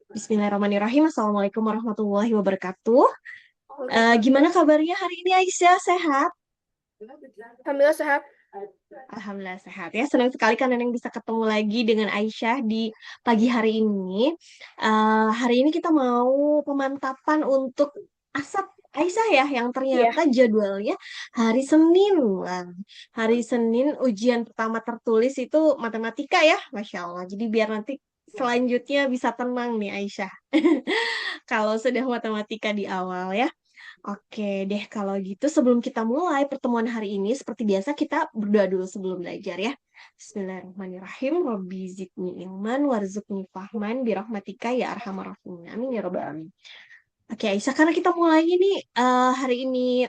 Bismillahirrahmanirrahim. Assalamualaikum warahmatullahi wabarakatuh. Waalaikumsalam. Gimana kabarnya hari ini Aisyah? Sehat? Alhamdulillah sehat. Alhamdulillah sehat ya. Senang sekali kan Neneng bisa ketemu lagi dengan Aisyah di pagi hari ini. Hari ini kita mau pemantapan untuk asap Aisyah ya, yang Iya. ternyata jadwalnya hari Senin. Wah, hari Senin ujian pertama tertulis itu matematika ya, Masya Allah. Jadi biar nanti selanjutnya bisa tenang nih Aisyah. Kalau sudah matematika di awal ya. Oke deh, kalau gitu sebelum kita mulai pertemuan hari ini, seperti biasa kita berdoa dulu sebelum belajar ya. Bismillahirrahmanirrahim. Rabbi zidni ilman warzuqni fahman birahmatika ya arhamar rahimin. Amin ya rabbal alamin. Oke Aisyah, karena kita mulai ini hari ini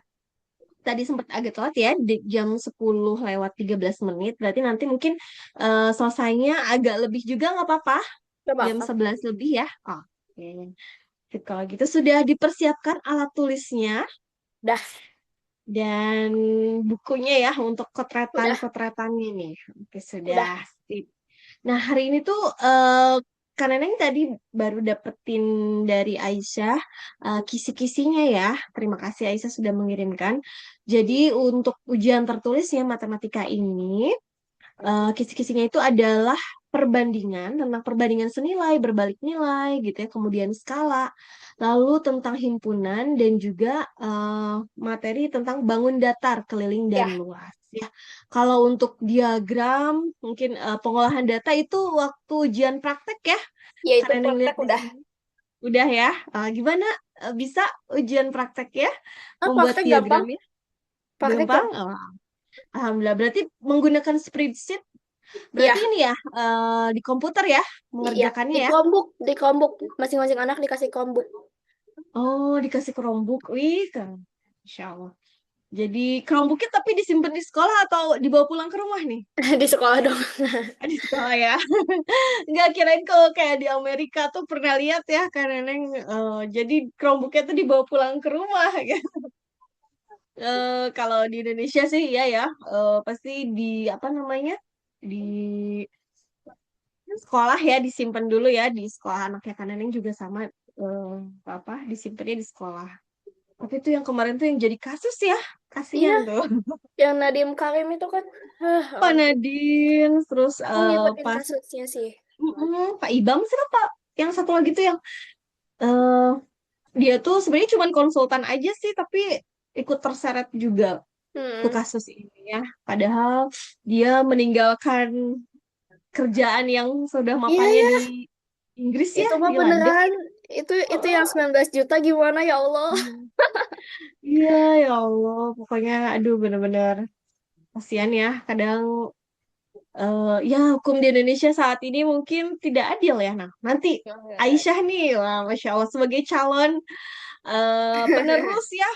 tadi sempat agak telat ya, di jam 10 lewat 13 menit. Berarti nanti mungkin selesainya agak lebih juga nggak apa-apa. Gak Jam apa-apa. 11 lebih ya. Oke. Kalau gitu sudah dipersiapkan alat tulisnya Dah, dan bukunya ya untuk udah, kotretan-kotretannya nih. Oke, udah. sudah. Sip. Nah, hari ini tuh Kak Neneng tadi baru dapetin dari Aisyah kisi-kisinya ya. Terima kasih Aisyah sudah mengirimkan. Jadi untuk ujian tertulisnya matematika ini kisi-kisinya itu adalah perbandingan tentang perbandingan senilai, berbalik nilai gitu ya, kemudian skala, lalu tentang himpunan dan juga materi tentang bangun datar, keliling dan Ya, luas ya. Kalau untuk diagram, mungkin pengolahan data itu waktu ujian praktek ya, ya itu karena yang praktek lihat di udah. sini. Udah ya. Gimana bisa ujian praktek ya Ah, membuat praktek gampang. diagramnya? Praktek Gampang? gampang. Oh, Alhamdulillah. Berarti menggunakan spreadsheet. Iya, Berarti ini ya di komputer ya iya. mengerjakannya Di ya. Chromebook, di Chromebook. Masing-masing anak dikasih Chromebook. Oh, dikasih Chromebook. Wih, kan. Insya Allah. Jadi Chromebooknya tapi disimpan di sekolah atau dibawa pulang ke rumah nih? Di sekolah dong. Di sekolah ya. Nggak kirain kalau kayak di Amerika tuh pernah lihat ya kan Neneng. Jadi Chromebooknya tuh dibawa pulang ke rumah. Kalau di Indonesia sih iya ya. Pasti di apa namanya? Di sekolah ya disimpan dulu ya di sekolah anaknya kan Neneng juga sama eh, apa disimpannya di sekolah. Tapi itu yang kemarin tuh yang jadi kasus ya, Iya, kasihan tuh. yang Nadiem Karim itu kan. Pak Ampun. Nadine, terus Aku ngikutin pas kasusnya sih. Pak Ibam sih Pak, yang satu lagi tuh yang eh dia tuh sebenarnya cuma konsultan aja sih, tapi ikut terseret juga ke Hmm. kasus ini ya. Padahal dia meninggalkan kerjaan yang sudah Iya, mapannya ya. di Inggris ya, Itu mah di London. beneran. Itu yang 19 juta gimana ya Allah. Hmm. Iya, ya Allah. Pokoknya, aduh, bener-bener kasihan ya. Kadang, ya hukum di Indonesia saat ini mungkin tidak adil ya. Nah, nanti Aisyah nih, wah, Masya Allah, sebagai calon penerus ya,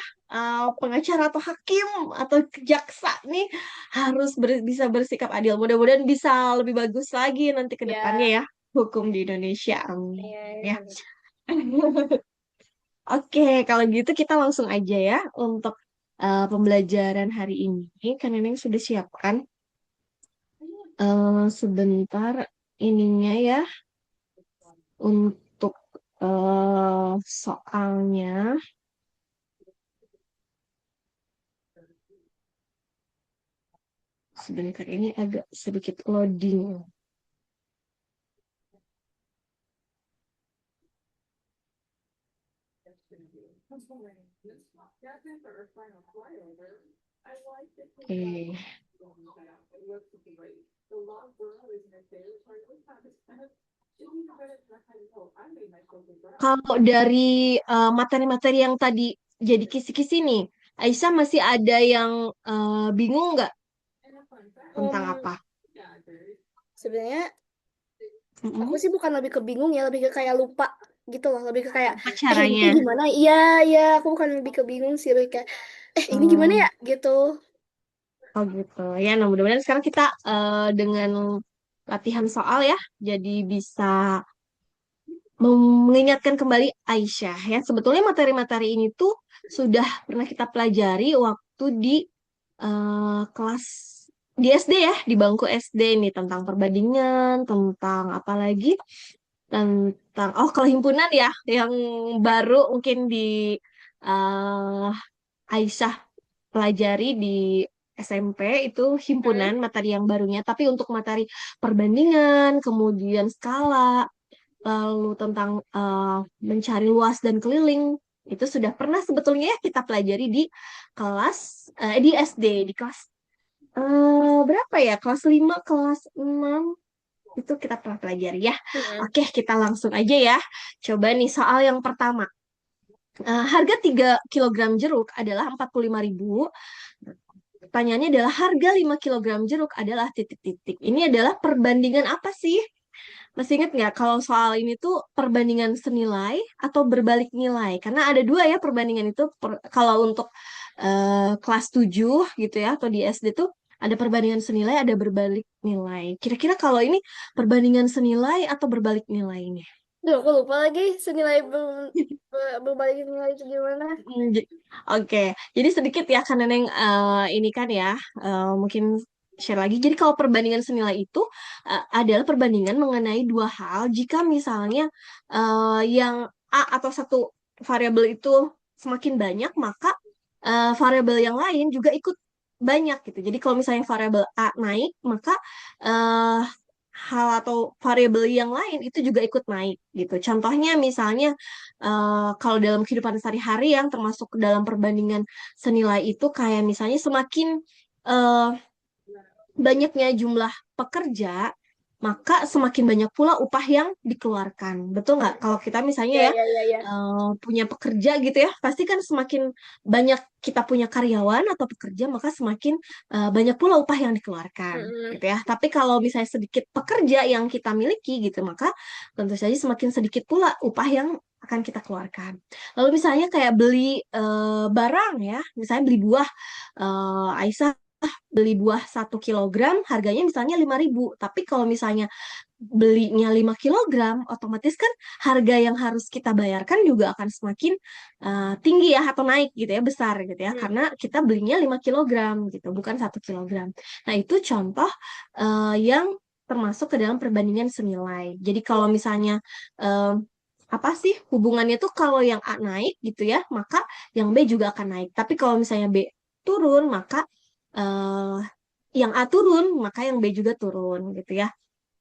pengacara atau hakim atau jaksa nih, harus bisa bersikap adil. Mudah-mudahan bisa lebih bagus lagi nanti ke depannya Ya, ya, hukum di Indonesia. Amin. iya, Ya. iya. Oke, kalau gitu kita langsung aja ya untuk pembelajaran hari ini. Kan Neneng sudah siapkan sebentar ininya ya untuk soalnya. Sebentar ini agak sedikit loading. Oke. Kalau dari materi-materi yang tadi jadi kisi-kisi nih, Aisyah masih ada yang bingung nggak tentang Em, apa? sebenarnya aku Mm-mm. sih bukan lebih ke bingung ya, lebih ke kayak lupa gitu loh, lebih ke kayak Apa ini tuh caranya? gimana? Iya, iya, aku bukan lebih ke bingung sih, lebih kayak ini gimana Oh, ya gitu. oh gitu. Ya, nah mudah-mudahan sekarang kita dengan latihan soal ya, jadi bisa mengingatkan kembali Aisyah ya. Sebetulnya materi-materi ini tuh sudah pernah kita pelajari waktu di kelas di SD ya, di bangku SD ini tentang perbandingan, tentang apa lagi? tentang kalau himpunan ya yang baru mungkin di eh, Aisyah pelajari di SMP itu Hmm? himpunan materi yang barunya, tapi untuk materi perbandingan, kemudian skala, lalu tentang mencari luas dan keliling, itu sudah pernah sebetulnya ya kita pelajari di kelas di SD, di kelas berapa ya? Kelas 5 kelas 6 itu kita pernah pelajari ya. Hmm. Oke, kita langsung aja ya. Coba nih soal yang pertama. Harga 3 kilogram jeruk adalah 45.000. Pertanyaannya adalah harga 5 kilogram jeruk adalah titik-titik. Ini adalah perbandingan apa sih? Masih ingat nggak kalau soal ini tuh perbandingan senilai atau berbalik nilai? Karena ada dua ya perbandingan itu. Kalau untuk kelas 7 gitu ya atau di SD tuh ada perbandingan senilai, ada berbalik nilai. Kira-kira kalau ini perbandingan senilai atau berbalik nilainya? Duh, aku lupa lagi senilai berbalik nilai itu gimana. Oke, jadi sedikit ya karena Neng ini kan ya mungkin share lagi. Jadi kalau perbandingan senilai itu adalah perbandingan mengenai dua hal. Jika misalnya yang A atau satu variabel itu semakin banyak, maka variabel yang lain juga ikut banyak gitu. Jadi kalau misalnya variabel A naik, maka eh, hal atau variabel yang lain itu juga ikut naik gitu. Contohnya misalnya kalau dalam kehidupan sehari-hari yang termasuk dalam perbandingan senilai itu kayak misalnya semakin eh, banyaknya jumlah pekerja, maka semakin banyak pula upah yang dikeluarkan. Betul nggak? Kalau kita misalnya Ya, ya ya, ya, ya. punya pekerja gitu ya, pasti kan semakin banyak kita punya karyawan atau pekerja, maka semakin banyak pula upah yang dikeluarkan, Hmm. gitu ya. Tapi kalau misalnya sedikit pekerja yang kita miliki gitu, maka tentu saja semakin sedikit pula upah yang akan kita keluarkan. Lalu misalnya kayak beli barang ya, misalnya beli buah, Aisyah beli buah 1 kilogram harganya misalnya 5.000. Tapi kalau misalnya belinya 5 kilogram, otomatis kan harga yang harus kita bayarkan juga akan semakin tinggi ya atau naik gitu ya, besar gitu ya. Hmm. Karena kita belinya 5 kilogram gitu, bukan 1 kilogram. Nah, itu contoh yang termasuk ke dalam perbandingan senilai. Jadi kalau misalnya eh, apa sih hubungannya tuh kalau yang A naik gitu ya, maka yang B juga akan naik. Tapi kalau misalnya B turun, maka eh, yang A turun, maka yang B juga turun gitu ya.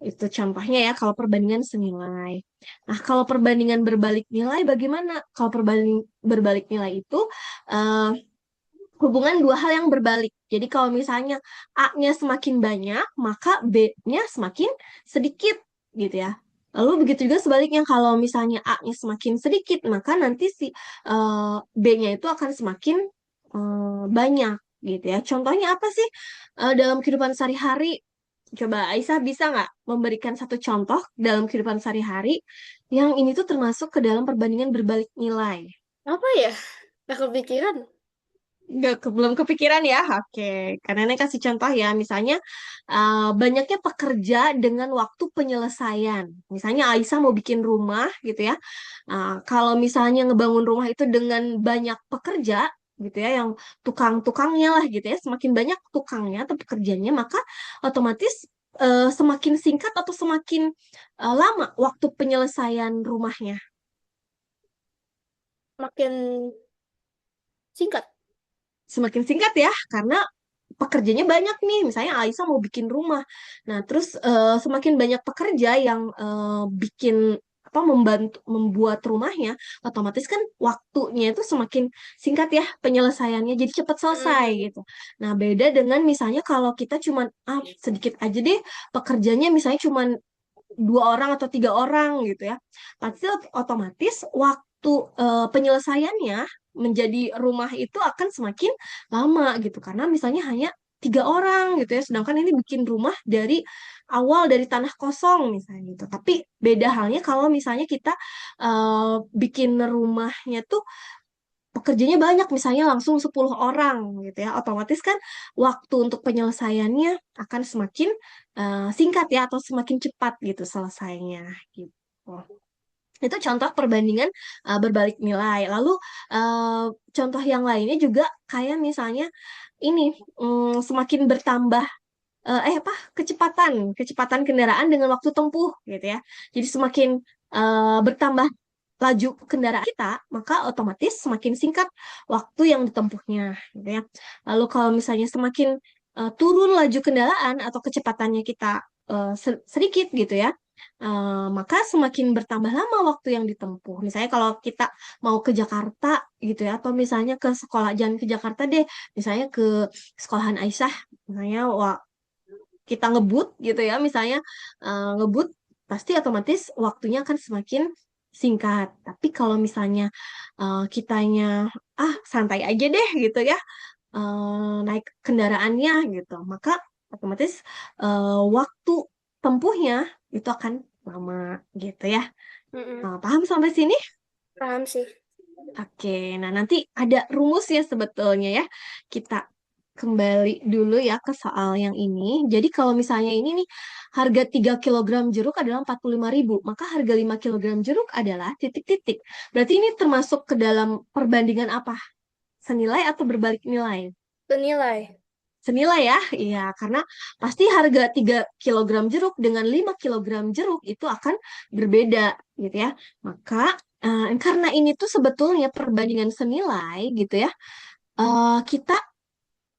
Itu contohnya ya kalau perbandingan senilai. Nah, kalau perbandingan berbalik nilai bagaimana? Kalau perbanding berbalik nilai itu eh, hubungan dua hal yang berbalik. Jadi kalau misalnya A-nya semakin banyak, maka B-nya semakin sedikit gitu ya. Lalu begitu juga sebaliknya kalau misalnya A-nya semakin sedikit, maka nanti si B-nya itu akan semakin banyak gitu ya. Contohnya apa sih dalam kehidupan sehari-hari? Coba Aisyah bisa nggak memberikan satu contoh dalam kehidupan sehari-hari yang ini tuh termasuk ke dalam perbandingan berbalik nilai? Apa ya? Gak kepikiran. Belum kepikiran ya? Oke, karena ini kasih contoh ya. Misalnya banyaknya pekerja dengan waktu penyelesaian. Misalnya Aisyah mau bikin rumah gitu ya. Kalau misalnya ngebangun rumah itu dengan banyak pekerja gitu ya, yang tukang-tukangnya lah gitu ya. Semakin banyak tukangnya atau pekerjanya, maka otomatis semakin singkat atau semakin lama waktu penyelesaian rumahnya. Makin singkat. Semakin singkat ya, karena pekerjanya banyak nih. Misalnya Aisyah mau bikin rumah. Nah, terus semakin banyak pekerja yang bikin apa membantu membuat rumahnya, otomatis kan waktunya itu semakin singkat ya penyelesaiannya, jadi cepat selesai Hmm. gitu. Nah, beda dengan misalnya kalau kita cuman sedikit aja deh pekerjanya misalnya cuman 2 orang atau 3 orang gitu ya. Pasti otomatis waktu penyelesaiannya menjadi rumah itu akan semakin lama gitu karena misalnya hanya 3 orang gitu ya. Sedangkan ini bikin rumah dari awal dari tanah kosong misalnya gitu. Tapi beda halnya kalau misalnya kita bikin rumahnya tuh pekerjanya banyak, misalnya langsung 10 orang gitu ya, otomatis kan waktu untuk penyelesaiannya akan semakin singkat ya, atau semakin cepat gitu selesainya gitu. Itu contoh perbandingan berbalik nilai. Lalu eh, contoh yang lainnya juga kayak misalnya ini semakin bertambah kecepatan kendaraan dengan waktu tempuh gitu ya. Jadi semakin bertambah laju kendaraan kita, maka otomatis semakin singkat waktu yang ditempuhnya, gitu ya. Lalu kalau misalnya semakin turun laju kendaraan atau kecepatannya kita sedikit gitu ya, maka semakin bertambah lama waktu yang ditempuh. Misalnya kalau kita mau ke Jakarta gitu ya, atau misalnya ke sekolah, jangan ke Jakarta deh, misalnya ke sekolahan Aisyah, misalnya wah, kita ngebut gitu ya, misalnya ngebut pasti otomatis waktunya akan semakin singkat. Tapi kalau misalnya kitanya santai aja deh gitu ya, naik kendaraannya gitu, maka otomatis waktu tempuhnya itu akan lama gitu ya. Mm-mm. Paham sampai sini? Paham sih. Oke, nah nanti ada rumusnya sebetulnya ya. Kita kembali dulu ya ke soal yang ini. Jadi kalau misalnya ini nih, harga 3 kilogram jeruk adalah 45.000, maka harga 5 kilogram jeruk adalah titik-titik. Berarti ini termasuk ke dalam perbandingan apa? Senilai atau berbalik nilai? Senilai. Senilai ya, iya karena pasti harga 3 kilogram jeruk dengan 5 kilogram jeruk itu akan berbeda gitu ya. Maka karena ini tuh sebetulnya perbandingan senilai gitu ya, kita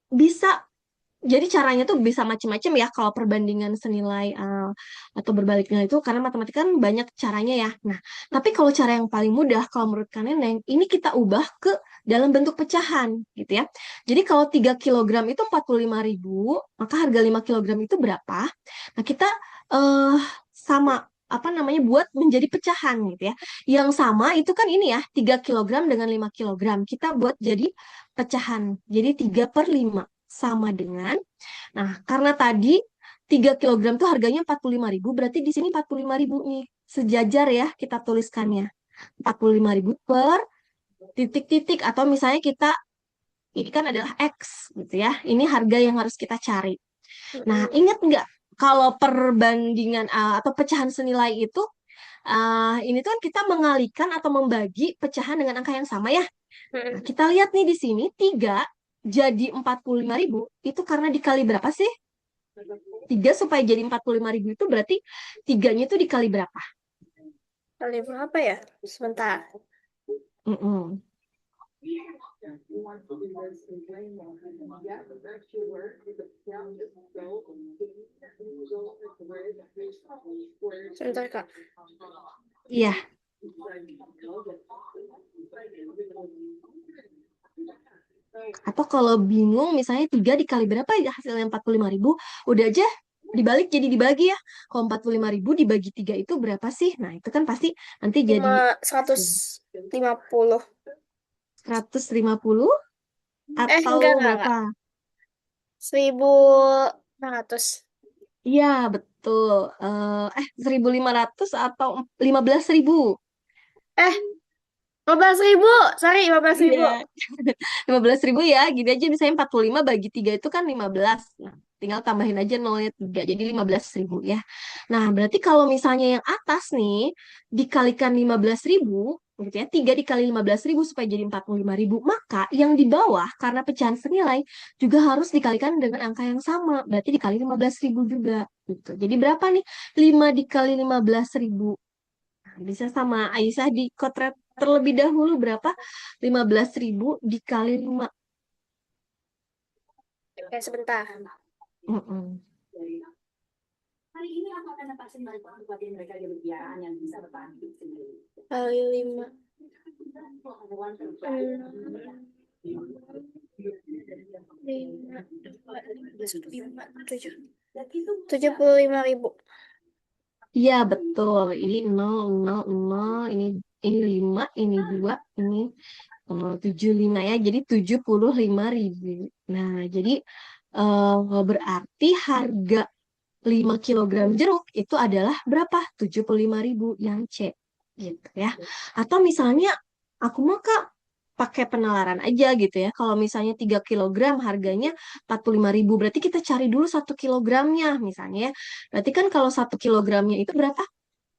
bisa, jadi caranya tuh bisa macam-macam ya kalau perbandingan senilai atau berbalik nilai itu, karena matematika kan banyak caranya ya. Nah, tapi kalau cara yang paling mudah kalau menurut Kak Neneng, ini kita ubah ke dalam bentuk pecahan gitu ya. Jadi kalau 3 kilogram itu 45.000, maka harga 5 kilogram itu berapa? Nah, kita eh sama apa namanya buat menjadi pecahan gitu ya. Yang sama itu kan ini ya, 3 kilogram dengan 5 kilogram. Kita buat jadi pecahan. Jadi 3 per 5 sama dengan, nah karena tadi 3 kilogram tuh harganya 45.000, berarti di sini 45.000 nih. Sejajar ya kita tuliskannya. 45.000 per titik-titik, atau misalnya kita, ini kan adalah X gitu ya. Ini harga yang harus kita cari. Nah, Mm-mm. ingat nggak kalau perbandingan atau pecahan senilai itu, ini tuh kan kita mengalikan atau membagi pecahan dengan angka yang sama ya. Nah, Mm-mm. kita lihat nih di sini 3 jadi 45.000 itu karena dikali berapa sih? 3 supaya jadi 45.000 itu berarti tiganya itu dikali berapa? Kali berapa ya? Sebentar. Mm-mm. Sebentar, Kak. Iya, atau kalau bingung misalnya 3 dikali berapa ya hasilnya 45.000, udah aja dibalik jadi dibagi ya. Kalau 45.000 dibagi 3 itu berapa sih? Nah, itu kan pasti nanti jadi 150. 150 atau Enggak. berapa? 1.500. Iya, betul. 1.500 atau 15.000. Eh, 15.000. Sorry, 15.000. Iya, 15.000 ya, gini aja misalnya 45 bagi 3 itu kan 15. Nah, tinggal tambahin aja nolnya 3, jadi 15.000 ya. Nah, berarti kalau misalnya yang atas nih, dikalikan 15.000, gitu ya, 3 dikali 15.000 supaya jadi 45.000, maka yang di bawah, karena pecahan senilai, juga harus dikalikan dengan angka yang sama, berarti dikali 15.000 juga. Gitu. Jadi berapa nih? 5 dikali 15.000. Bisa sama Aisyah di kotret terlebih dahulu berapa? 15.000 dikali 5. Oke, sebentar. Mm-mm. Kali 5. 5, 7. 75.000. Iya, betul. Ini 0, 0, 0, ini 5, ini 2, ini 75 ya. Jadi 75.000. Nah, jadi berarti harga 5 kilogram jeruk itu adalah berapa? 75.000 yang C gitu ya. Atau misalnya aku mau Kak pakai penalaran aja gitu ya. Kalau misalnya 3 kilogram harganya 45.000, berarti kita cari dulu 1 kilogramnya misalnya ya. Berarti kan kalau 1 kilogramnya itu berapa?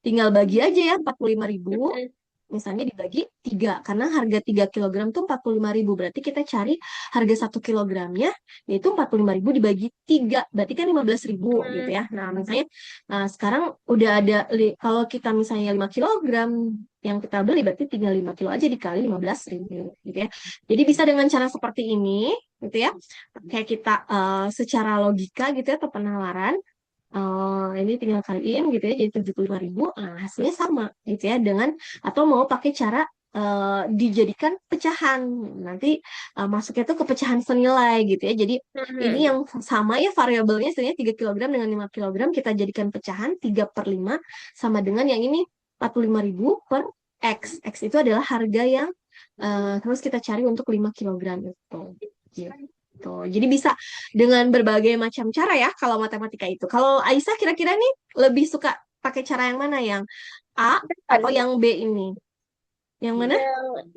Tinggal bagi aja ya 45.000. Mm-mm. misalnya dibagi 3, karena harga 3 kilogram tuh 45.000. Berarti kita cari harga 1 kilogramnya, yaitu 45.000 dibagi 3, berarti kan 15.000 gitu Hmm. ya. Nah, misalnya sekarang udah ada, kalau kita misalnya 5 kilogram yang kita beli, berarti tinggal 5 kilo aja dikali 15.000 gitu ya. Jadi bisa dengan cara seperti ini gitu ya. Kayak kita secara logika gitu ya, atau penalaran, ini tinggal kaliin gitu ya, jadi 75.000. Nah, hasilnya sama gitu ya, dengan atau mau pakai cara dijadikan pecahan, nanti masuknya tuh ke pecahan senilai gitu ya. Jadi ini Hmm. yang sama ya, variabelnya sebenarnya 3 kilogram dengan 5 kilogram kita jadikan pecahan 3/5 sama dengan yang ini 45.000 per X. X itu adalah harga yang terus kita cari untuk 5 kilogram itu. Gitu. Jadi bisa dengan berbagai macam cara ya kalau matematika itu. Kalau Aisyah kira-kira nih lebih suka pakai cara yang mana? Yang A Kan atau yang B ini? Yang mana?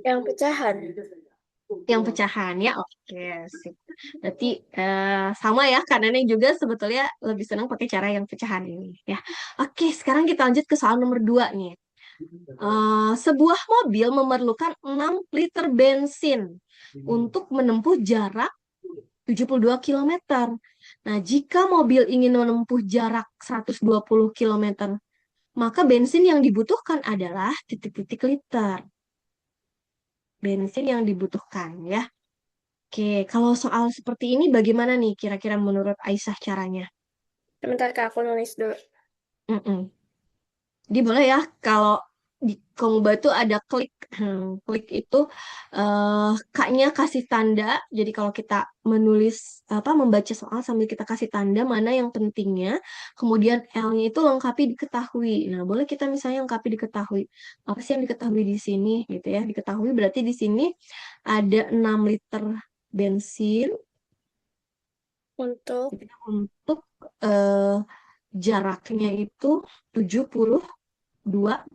yang pecahan. Yang pecahan ya. Oke, sip. Berarti sama ya, karenanya juga sebetulnya lebih senang pakai cara yang pecahan ini ya. Oke, sekarang kita lanjut ke soal nomor 2 nih. Sebuah mobil memerlukan 6 liter bensin untuk menempuh jarak 72 kilometer. Nah, jika mobil ingin menempuh jarak 120 kilometer, maka bensin yang dibutuhkan adalah titik-titik liter. Bensin yang dibutuhkan ya. Oke, kalau soal seperti ini bagaimana nih kira-kira menurut Aisyah caranya? Sebentar Kak, aku nulis dulu. Mm-mm. Jadi boleh ya kalau di Komoba itu ada klik. Klik itu kaknya kasih tanda. Jadi kalau kita menulis apa membaca soal sambil kita kasih tanda mana yang pentingnya, kemudian L-nya itu lengkapi diketahui. Nah, boleh kita misalnya lengkapi diketahui. Apa sih yang diketahui di sini gitu ya? Diketahui berarti di sini ada 6 liter bensin Untuk gitu ya, untuk eh, jaraknya itu 72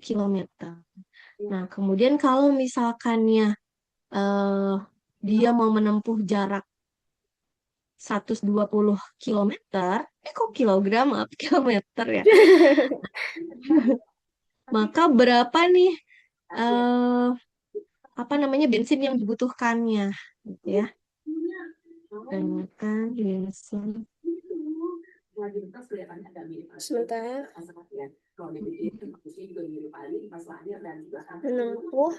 kilometer. Nah, kemudian kalau misalkannya eh, dia mau menempuh jarak 120 kilometer, kok kilogram apa kilometer ya? Maka berapa nih eh apa namanya bensin yang dibutuhkannya gitu ya. Gunakan bensin. sebentar menempuh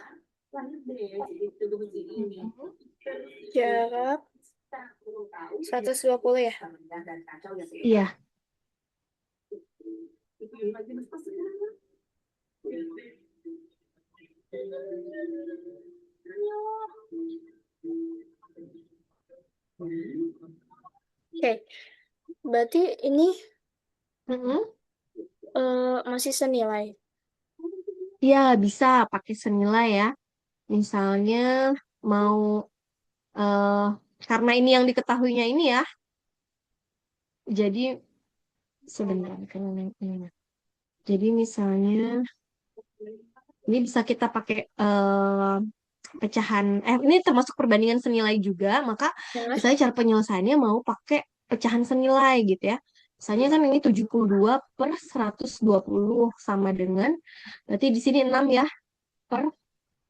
jarak 120 ya. Iya. Oke, berarti ini Mm-mm. masih senilai. Iya, bisa pakai senilai ya. Misalnya mau eh karena ini yang diketahuinya ini ya. Jadi sebentar kan ini. Jadi misalnya ini bisa kita pakai pecahan ini termasuk perbandingan senilai juga, maka Ya. misalnya cara penyelesaiannya mau pakai pecahan senilai gitu ya. Misalnya kan ini 72/120 sama dengan berarti di sini 6 ya per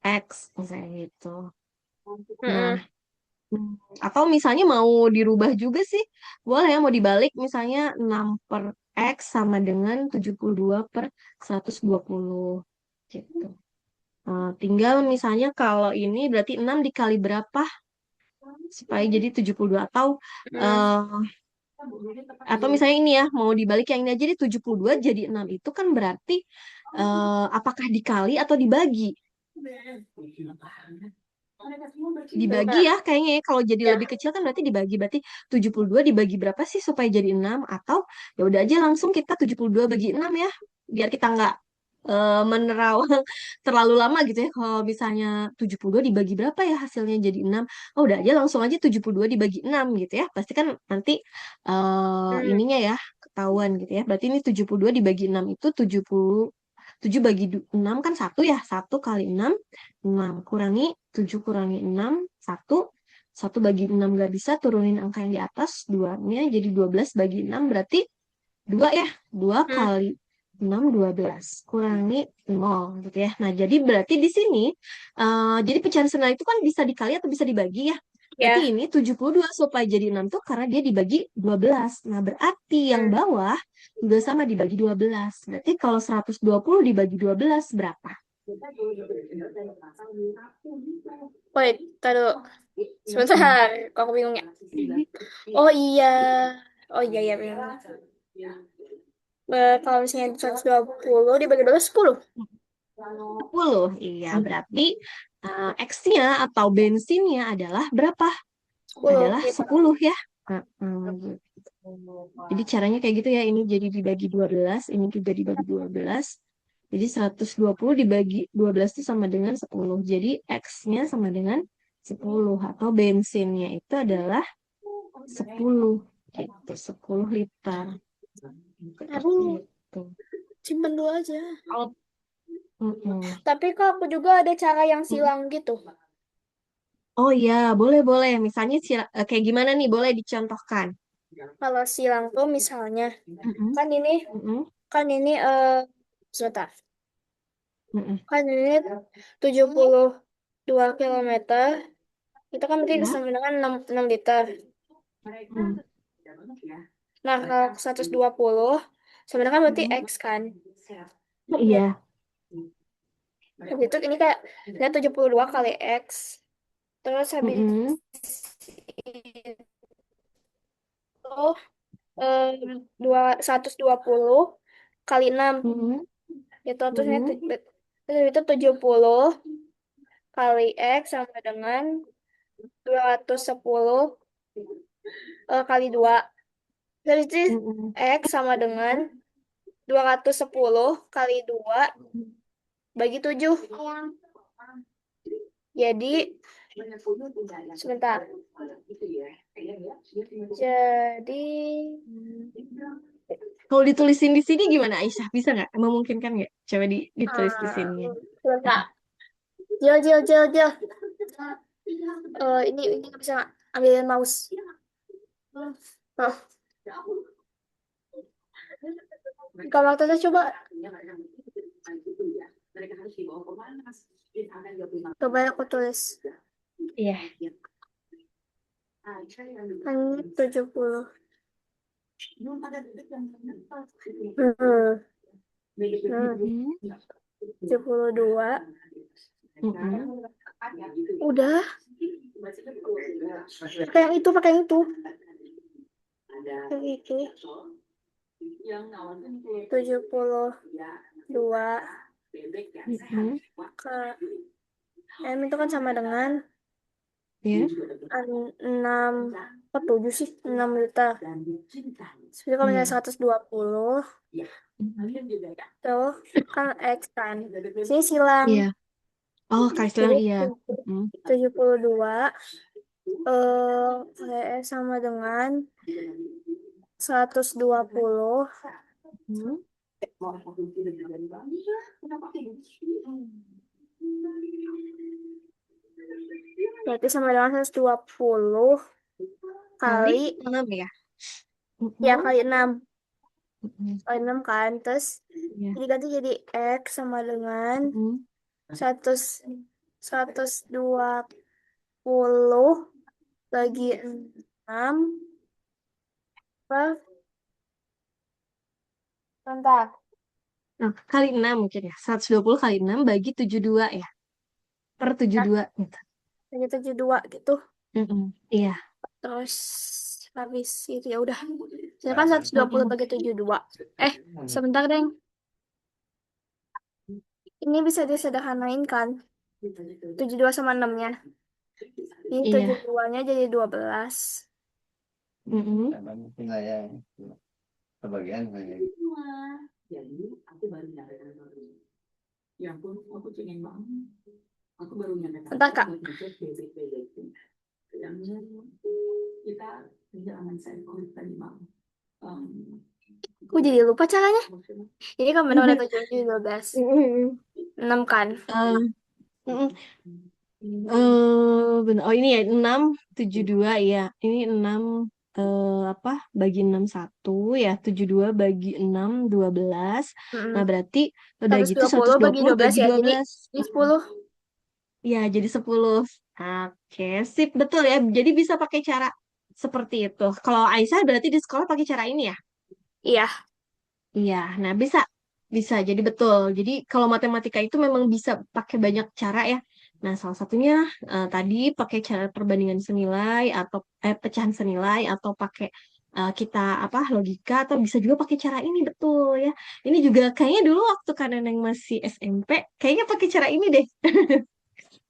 X misalnya gitu. Nah, Mm-mm. atau misalnya mau dirubah juga sih. Boleh ya, mau dibalik misalnya 6 per X sama dengan 72/120 gitu. Tinggal misalnya kalau ini berarti 6 dikali berapa supaya jadi 72 Mm. eh, atau misalnya ini ya mau dibalik yang ini aja jadi 72 jadi 6 itu kan berarti apakah dikali atau dibagi? Dibagi Bentar. ya kayaknya ya. Kalau jadi Ya. lebih kecil kan berarti dibagi. Berarti 72 dibagi berapa sih supaya jadi 6? Atau ya udah aja langsung kita 72 bagi 6 ya. Biar kita nggak menerawang terlalu lama gitu ya. Kalau misalnya 72 dibagi berapa ya hasilnya jadi 6? Oh udah aja langsung aja 72 dibagi 6 gitu ya. Pasti kan nanti Hmm. ininya ya ketahuan gitu ya. Berarti ini 72 dibagi 6 itu 7 bagi 6 kan satu ya. 1 kali 6 6 kurangi 7 kurangi 6 1 1 bagi 6 gak bisa, turunin angka yang di atas, 2-nya jadi 12 bagi 6 berarti 2 ya. 2 Hmm. kali 6, 12 kurangi 0 gitu ya. Nah, jadi berarti di sini, jadi pecahan senilai itu kan bisa dikali atau bisa dibagi ya. Berarti Ya. ini 72 supaya jadi 6 tuh karena dia dibagi 12. Nah, berarti yang Hmm. bawah juga sama dibagi 12. Berarti kalau 120 dibagi 12 berapa? Wait, taruh. Sebentar, kok aku bingung ya. Oh iya. Oh iya, iya benar. Kalau misalnya 120 dibagi 12, 10. 10. Iya, berarti X-nya atau bensinnya adalah berapa? 10 Adalah liter. 10 ya. Gitu. Jadi caranya kayak gitu ya. Ini jadi dibagi 12, ini juga dibagi 12. Jadi 120 dibagi 12 itu sama dengan 10. Jadi X-nya sama dengan 10 atau bensinnya itu adalah 10 gitu, 10 liter Aduh, gitu. simpen dulu aja. Oh, mm-mm. Tapi kok aku juga ada cara yang silang gitu. Oh iya, boleh boleh. Misalnya kayak gimana nih? Boleh dicontohkan. Kalau silang tuh misalnya, Mm-mm, kan ini, mm-mm, kan ini, sebentar. mm-mm. Kan ini 72 kilometer. Itu kan berarti Ya. sama dengan 6 liter. Mm, Nah, kalau 120 sebenarnya kan berarti mm-mm. X kan. Oh, Ya, iya. itu ini kayak 72 kali X. Terus habis Mm-mm, itu eh, 120 kali 6 mm-mm, itu terusnya mm-mm, terus itu 70 kali X sama dengan 210 kali 2. Jadi itu mm-mm. X sama dengan 210 kali 2 bagi 7. Jadi sebentar. Jadi Kalau ditulisin di sini gimana Aisyah? Bisa nggak? Memungkinkan nggak? Coba ditulis di ah, sini. sebentar. Jel jel jel jel. Ini nggak bisa ambilin mouse. Oh, kalau tadi coba coba aku tulis. Iya. Kan 70. Hmm. Hmm. Mm-mm, 72. mm-mm, Udah, pakai yang itu, pakai yang itu. Yang itu 72 mm-mm. ke M itu kan sama dengan Ya. 6 ke 7 sih, 6 liter. Jadi kalau misalnya Iya. 120 tuh kan X kan. Sini silang. Iya. Oh, kali Jadi selang iya. Mm-mm, 72 sama dengan 120 mm-mm, berarti sama dengan 120 kali kali 6 ya. ya Mm-mm, kali 6 mm-mm, kali 6 kan. Terus iya. ini ganti jadi X sama dengan Mm-mm, 120 bagi 6 apa? Bentar. Nah, kali 6 mungkin ya. 120 kali 6 bagi 72 ya. Per 72 gitu. Bagi 72 gitu. Mm-mm, iya. Terus habis itu ya udah. Jadi kan 120 Mm-mm, bagi 72. Sebentar deh. Ini bisa disederhanain kan? 72 sama 6-nya. Ini iya. 72-nya jadi 12. Mm-mm, Bentar, Kak. Aku jadi lupa caranya. Ini kan benar-benar 7, 12. mm-mm. 6 kan? Eh, mm-mm. Oh ini ya 6, 72 ya. Ini 6. apa bagi 6 1 ya, 72 bagi 6 12. Mm-mm. Nah, berarti udah gitu 120 seratus dua bagi puluh 12 bagi ya. dua Jadi belas ini 10. Ya, jadi 10. Oke, sip, betul ya. Jadi bisa pakai cara seperti itu. Kalau Aisyah berarti di sekolah pakai cara ini ya? Iya. Iya, nah bisa. Bisa, jadi betul. Jadi kalau matematika itu memang bisa pakai banyak cara ya. Nah, salah satunya tadi pakai cara perbandingan senilai atau pecahan senilai atau pakai kita apa logika atau bisa juga pakai cara ini betul ya. Ini juga kayaknya dulu waktu kan Neneng masih SMP, kayaknya pakai cara ini deh.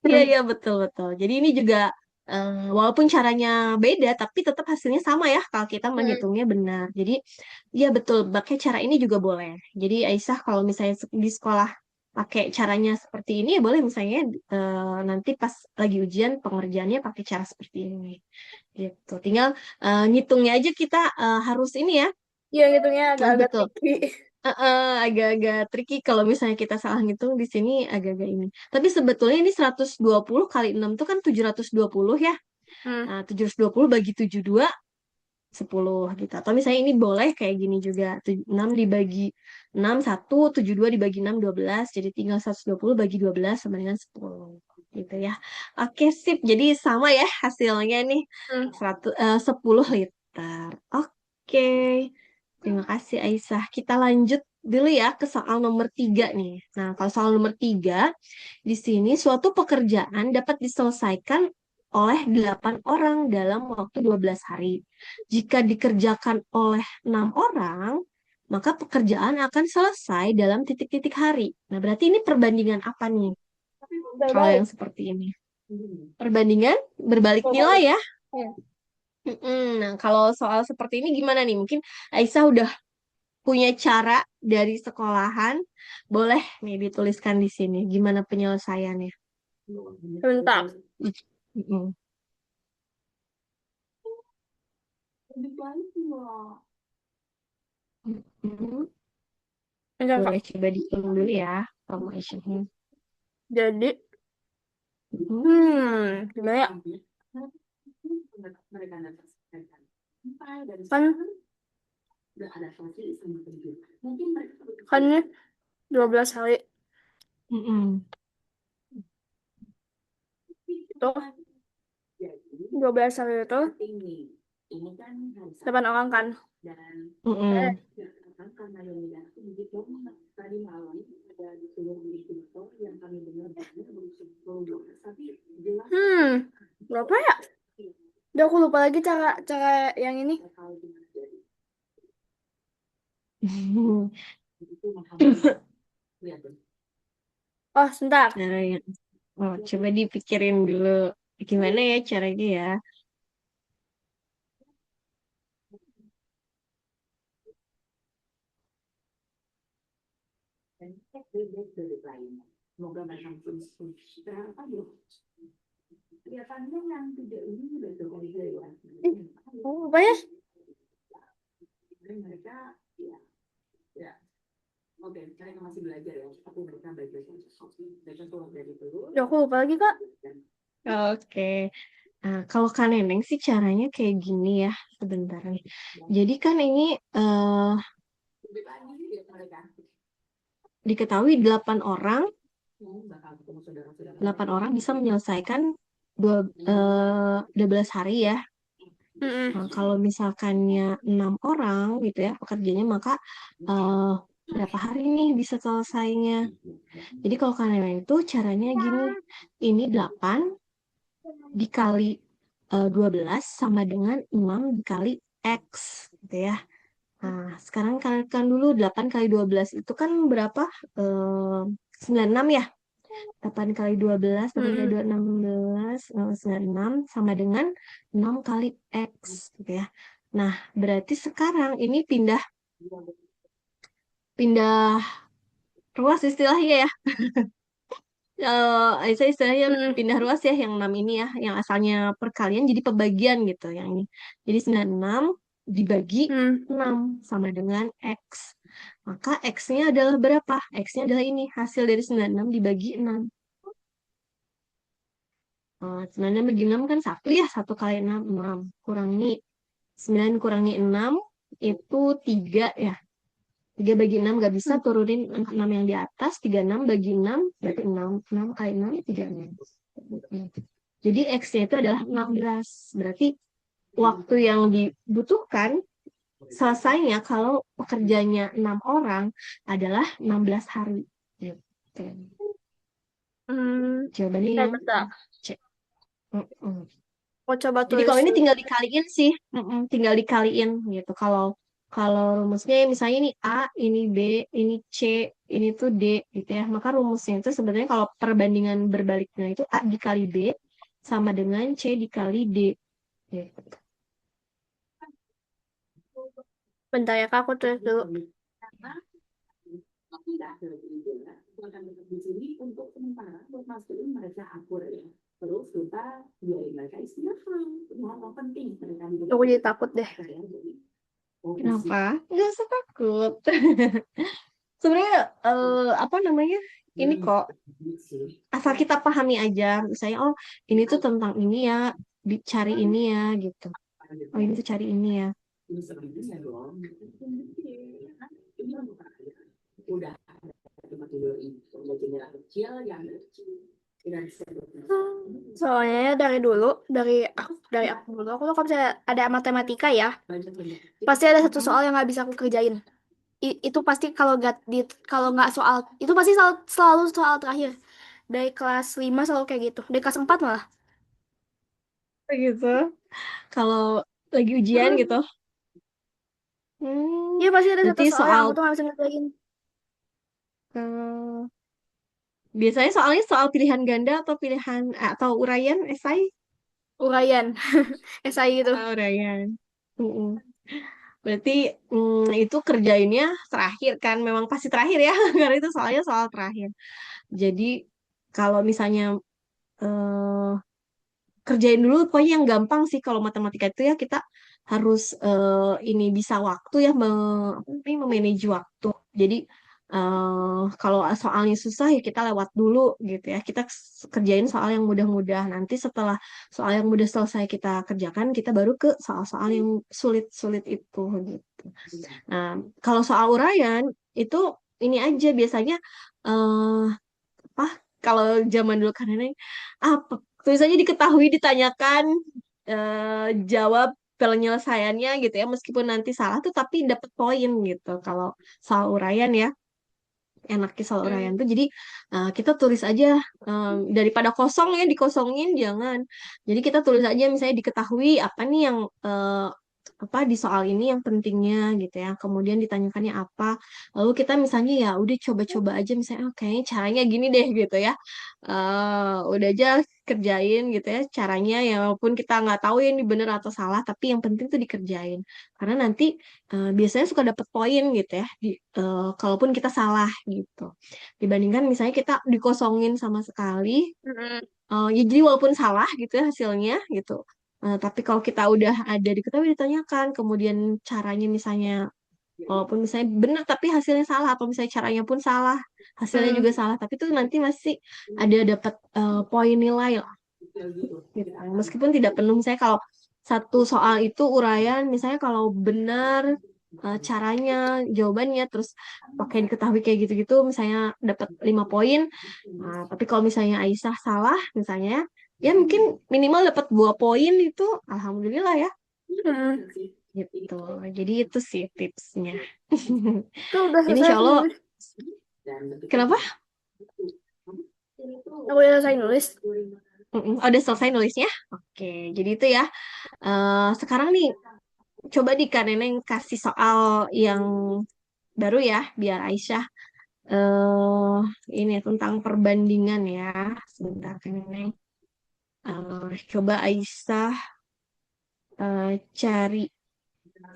Iya, Hmm. iya, betul, betul. Jadi ini juga walaupun caranya beda, tapi tetap hasilnya sama ya kalau kita Mm-mm. menghitungnya benar. Jadi, iya betul, pakai cara ini juga boleh. Jadi Aisyah kalau misalnya di sekolah pakai caranya seperti ini, ya boleh misalnya nanti pas lagi ujian pengerjaannya pakai cara seperti ini. Gitu. Tinggal ngitungnya aja kita harus ini ya, Iya, hitungnya agak-agak betul. tricky. Agak-agak tricky kalau misalnya kita salah ngitung di sini agak-agak ini. Tapi sebetulnya ini 120 kali 6 itu kan 720 ya. Hmm. Nah, 720 bagi 72 10 gitu. Atau misalnya ini boleh kayak gini juga. 6 dibagi 6 1, 72 dibagi 6 12. Jadi tinggal 120 bagi 12 sama dengan 10 gitu ya. Oke, sip. Jadi sama ya hasilnya nih. Hmm. 10 liter. Oke. Terima kasih Aisyah. Kita lanjut dulu ya ke soal nomor 3 nih. Nah, kalau soal nomor 3, di sini suatu pekerjaan dapat diselesaikan oleh 8 orang dalam waktu 12 hari. Jika dikerjakan oleh 6 orang, maka pekerjaan akan selesai dalam titik-titik hari. Nah, berarti ini perbandingan apa nih? Kalau Berbalik. yang seperti ini. Perbandingan berbalik nilai Berbalik. ya. Ya. Nah, kalau soal seperti ini gimana nih? Mungkin Aisyah udah punya cara dari sekolahan, boleh nih dituliskan di sini. Gimana penyelesaiannya? Sebentar. Mm-mm. Mm-mm. Bentar, Kak. Boleh coba dihitung dulu ya, kamu Aisyahnya. Jadi, Mm-mm. gimana ya? Kan, kan ini 12 hari. Mm-mm. Tuh, 12 hari itu 8 orang kan. Eh, Mm-mm. berapa ya? Udah aku lupa lagi cara cara yang ini. Oh, sebentar. Cara yang, coba dipikirin dulu. Gimana ya caranya ya? Oh, lupa ya? Udah aku lupa lagi, Kak. Oke. Nah, kalau Kak Neneng sih caranya kayak gini ya, sebentar nih. Jadi kan ini eh, diketahui 8 orang bisa menyelesaikan 12 hari ya. Mm-mm. Nah, kalau misalkannya 6 orang gitu ya pekerjanya, maka eh, berapa hari nih bisa selesainya? Jadi kalau Kak Neneng itu caranya gini, ini 8 dikali 12 sama dengan 6 dikali X gitu ya. Nah, sekarang kalikan dulu 8 kali 12 itu kan berapa? Eh, 96 ya. 8 kali 12, 8 kali Mm-mm. 2, 16, 96 sama dengan 6 kali X gitu ya. Nah, berarti sekarang ini pindah pindah ruas istilahnya ya. Saya istilahnya Mm-mm. pindah ruas ya yang 6 ini ya, yang asalnya perkalian jadi pembagian gitu yang ini. Jadi 96 dibagi Mm. 6 sama dengan X. Maka X-nya adalah berapa? X-nya adalah ini, hasil dari 96 dibagi 6. 96 bagi 6 kan 1 ya, 1 kali 6, 6. Kurangi 9 kurangi 6 itu 3 ya. 3 bagi 6 nggak bisa, Hmm. turunin 6 yang di atas. 36 bagi 6 berarti 6. 6 kali 6, 36. Jadi X-nya itu adalah 16. Berarti waktu yang dibutuhkan selesainya kalau pekerjanya 6 orang adalah 16 hari. Gitu. Hmm. Jawabannya Bentar. C. Mm-mm. Aku coba Jadi tulis kalau ini dulu. tinggal dikaliin sih, tinggal dikaliin gitu. Kalau kalau rumusnya misalnya ini A, ini B, ini C, ini tuh D gitu ya. Maka rumusnya itu sebenarnya kalau perbandingan berbaliknya itu A dikali B sama dengan C dikali D. Gitu. Bentar ya, Kak, aku tulis dulu. Aku jadi takut deh. Kenapa? Nggak usah takut. Sebenarnya apa namanya? Ini kok asal kita pahami aja. Misalnya oh ini tuh tentang ini ya, cari ini ya gitu. Oh ini tuh cari ini ya. Soalnya ya dari aku dulu, aku tuh kalau misalnya ada matematika ya, pasti ada satu Mm-mm. soal yang nggak bisa aku kerjain. Itu pasti kalau nggak soal itu pasti selalu soal terakhir. Dari kelas 5 selalu kayak gitu. Dari kelas 4 malah. Gitu. Kalau lagi ujian gitu. Mm-mm. Hmm, Iya pasti ada satu berarti soal yang soal aku tuh nggak bisa ngerjain. eh, biasanya soalnya soal pilihan ganda atau pilihan atau uraian esai. Uraian. Esai gitu. Ah, uraian. Mm-mm. Berarti itu kerjainnya terakhir kan, memang pasti terakhir ya, karena itu soalnya soal terakhir. Jadi kalau misalnya eh, kerjain dulu pokoknya yang gampang sih kalau matematika itu ya kita harus ini bisa waktu ya apa namanya, memanage waktu. Jadi kalau soalnya susah ya kita lewat dulu gitu ya. Kita kerjain soal yang mudah-mudah. Nanti setelah soal yang mudah selesai kita kerjakan, kita baru ke soal-soal yang sulit-sulit itu gitu. Nah, kalau soal uraian itu ini aja biasanya eh apa kalau zaman dulu kan ini apa tulisannya diketahui ditanyakan jawab penyelesaiannya gitu ya meskipun nanti salah tuh tapi dapat poin gitu kalau soal uraian ya enaknya soal uraian Hmm. tuh jadi kita tulis aja daripada kosong ya dikosongin jangan jadi kita tulis aja misalnya diketahui apa nih yang apa di soal ini yang pentingnya gitu ya kemudian ditanyakannya apa lalu kita misalnya ya udah coba-coba aja misalnya oh, kayaknya caranya gini deh gitu ya udah aja kerjain gitu ya caranya ya walaupun kita nggak tahu ya ini bener atau salah tapi yang penting tuh dikerjain karena nanti biasanya suka dapet poin gitu ya kalaupun kita salah gitu dibandingkan misalnya kita dikosongin sama sekali Mm-mm. ya jadi walaupun salah gitu ya hasilnya gitu. Tapi kalau kita udah ada diketahui ditanyakan, kemudian caranya misalnya, walaupun misalnya benar tapi hasilnya salah, atau misalnya caranya pun salah, hasilnya juga Hmm. salah, tapi itu nanti masih ada dapat poin nilai lah. Gitu. Meskipun tidak penuh, misalnya kalau satu soal itu uraian, misalnya kalau benar caranya, jawabannya, terus pakai diketahui kayak gitu-gitu, misalnya dapat 5 poin. Tapi kalau misalnya Aisyah salah, misalnya, ya mungkin minimal dapat 2 poin itu, alhamdulillah ya. Hmm. Gitu. Jadi itu sih tipsnya. Itu udah Ini selesai insya aku Allah, nulis. kenapa? Aku udah selesai nulis. Oh, udah selesai nulisnya? Oke, jadi itu ya. Sekarang nih, coba di Kak Neneng kasih soal yang baru ya, biar Aisyah eh ini tentang perbandingan ya. Sebentar Kak Neneng. Coba Aisyah cari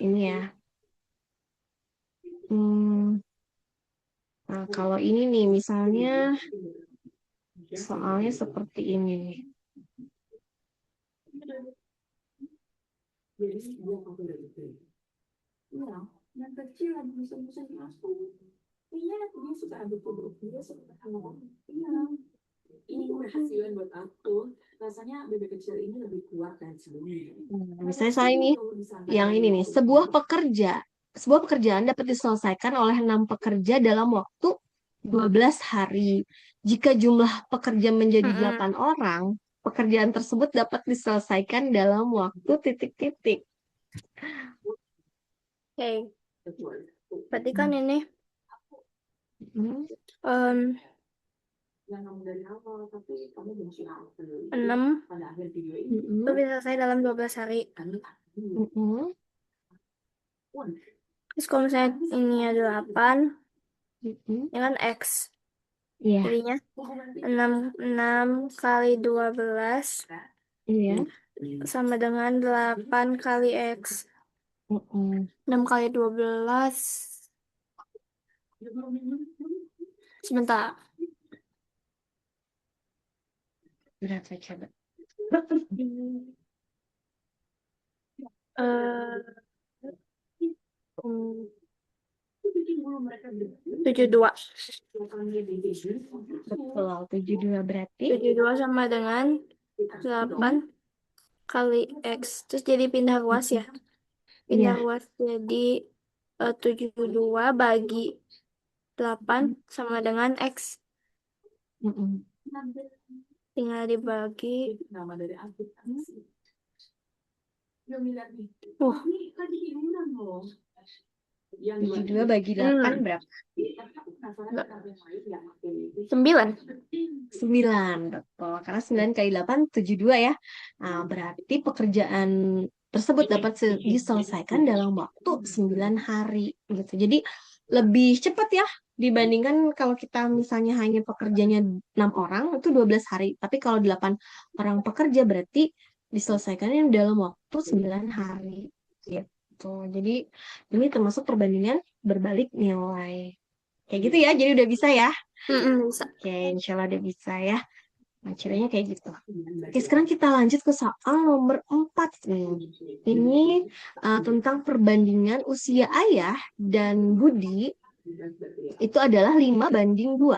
ini ya. Hmm, nah, kalau ini nih, misalnya soalnya seperti ini nih. Misalnya saya ini, yang ini nih, sebuah pekerjaan dapat diselesaikan oleh 6 pekerja dalam waktu 12 hari. Jika jumlah pekerja menjadi Mm-mm. 8 orang, pekerjaan tersebut dapat diselesaikan dalam waktu titik-titik. Oke, berarti kan ini Hmm. em, 6 itu Mm-mm. bisa selesai dalam 12 hari. Mm-mm. Terus kalau misalnya ini ada 8, Mm-mm. ini kan X. Iya, Jadinya 6 kali 12 iya. sama dengan 8 kali X. Mm-mm. 6 kali 12. Sebentar. Berapa coba? Eh, 72. Betul, 72 berarti. 72 sama dengan 8 Mm-mm. kali X. Terus jadi pindah ruas ya. Pindah Iya. ruas jadi 72 bagi 8 sama dengan X. Mm-mm. Tinggal dibagi. Uh, 72 bagi 8 hmm, berapa? 9. 9, betul. Karena 9 kali 8, 72 ya. Nah, berarti pekerjaan tersebut dapat diselesaikan dalam waktu 9 hari gitu. Jadi lebih cepat ya dibandingkan kalau kita misalnya hanya pekerjanya 6 orang itu 12 hari. Tapi kalau 8 orang pekerja berarti diselesaikannya dalam waktu 9 hari gitu. Jadi ini termasuk perbandingan berbalik nilai. Kayak gitu ya, jadi udah bisa ya. Bisa. Oke, insya Allah udah bisa ya. Nah, caranya kayak gitu. Oke, sekarang kita lanjut ke soal nomor 4 nih. Ini tentang perbandingan usia ayah dan Budi itu adalah 5:2.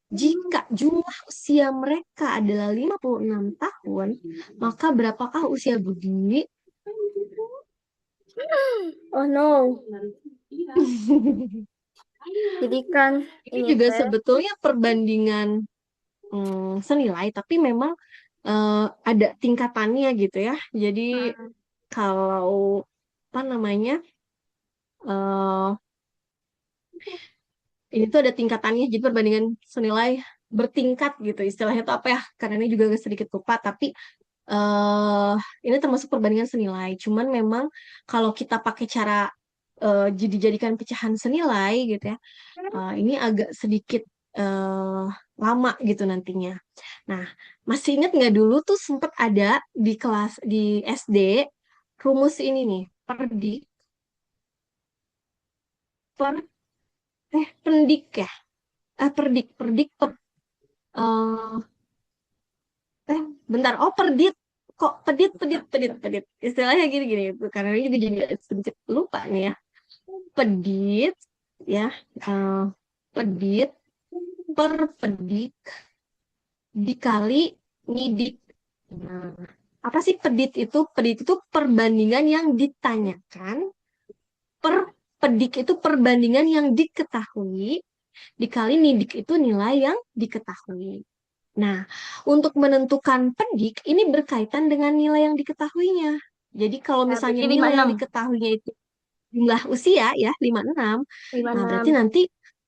Jika jumlah usia mereka adalah 56 tahun, maka berapakah usia Budi? Oh no. Jadi kan Ini ini juga teh. sebetulnya perbandingan senilai, tapi memang ada tingkatannya gitu ya. Jadi Hmm. kalau apa namanya eh ini tuh ada tingkatannya, jadi perbandingan senilai bertingkat gitu istilahnya tuh apa ya? Karena ini juga agak sedikit lupa, tapi eh ini termasuk perbandingan senilai. Cuman memang kalau kita pakai cara dijadikan pecahan senilai gitu ya, ini agak sedikit eh lama gitu nantinya. Nah, masih ingat nggak dulu tuh sempat ada di kelas di SD rumus ini nih, per pendik ya, perdik perdik per, eh bentar, oh perdit, kok pedit pedit pedit pedit istilahnya gini gini itu karena ini juga jadi sedikit lupa nih ya, pedit ya, eh, pedit per pedik dikali nyidik. Nah, apa sih pedit itu? Pedit itu perbandingan yang ditanyakan, per pedik itu perbandingan yang diketahui, dikali nidik itu nilai yang diketahui. Nah, untuk menentukan pedik ini berkaitan dengan nilai yang diketahuinya. Jadi kalau Nah, misalnya berarti nilai yang 56. diketahuinya itu jumlah usia ya 56, nah berarti 56. nanti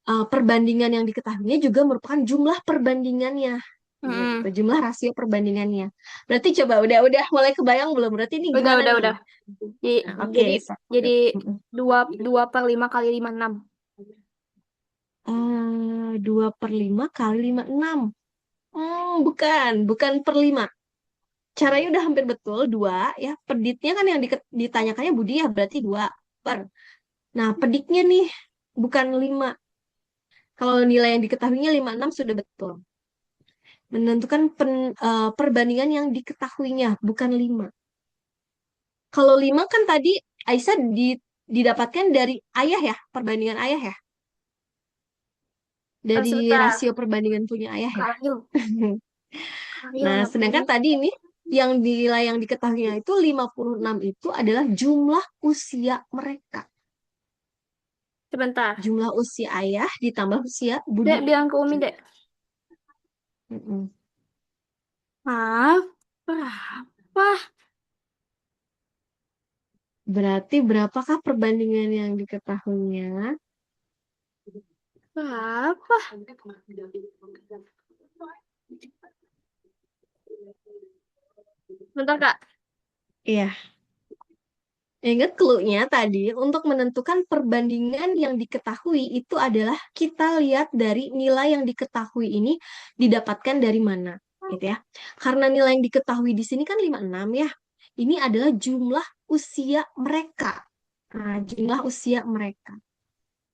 perbandingan yang diketahuinya juga merupakan jumlah perbandingannya gitu, Mm-mm. jumlah rasio perbandingannya. Berarti coba udah mulai kebayang belum? Berarti ini Udah, gimana udah, nih? udah. Jadi, Nah, oke, jadi, satu. jadi 2/5 kali 56. 2/5 kali 56. Bukan per 5. Caranya udah hampir betul, 2 ya. Peditnya kan yang ditanyakannya Budi ya, berarti 2 per. Nah, pediknya nih bukan 5. Kalau nilai yang diketahuinya 56 sudah betul. Menentukan perbandingan yang diketahuinya, bukan 5. Kalau 5 kan tadi Aisyah didapatkan dari ayah ya, perbandingan ayah ya. Dari Sebentar. rasio perbandingan punya ayah ya. Terakhir. Ayo Nah, warna sedangkan biru. tadi ini yang nilai yang diketahuinya itu 56 itu adalah jumlah usia mereka. Sebentar. Jumlah usia ayah ditambah usia budi. Dek, bilang ke Umi, Dek. Mm-mm. Maaf. Berapa? Berarti berapakah perbandingan yang diketahuinya? Berapa? Bentar, Kak. Iya, ingat clue-nya tadi untuk menentukan perbandingan yang diketahui itu adalah kita lihat dari nilai yang diketahui ini didapatkan dari mana, gitu ya. Karena nilai yang diketahui di sini kan 56 ya. Ini adalah jumlah usia mereka. Nah, jumlah usia mereka.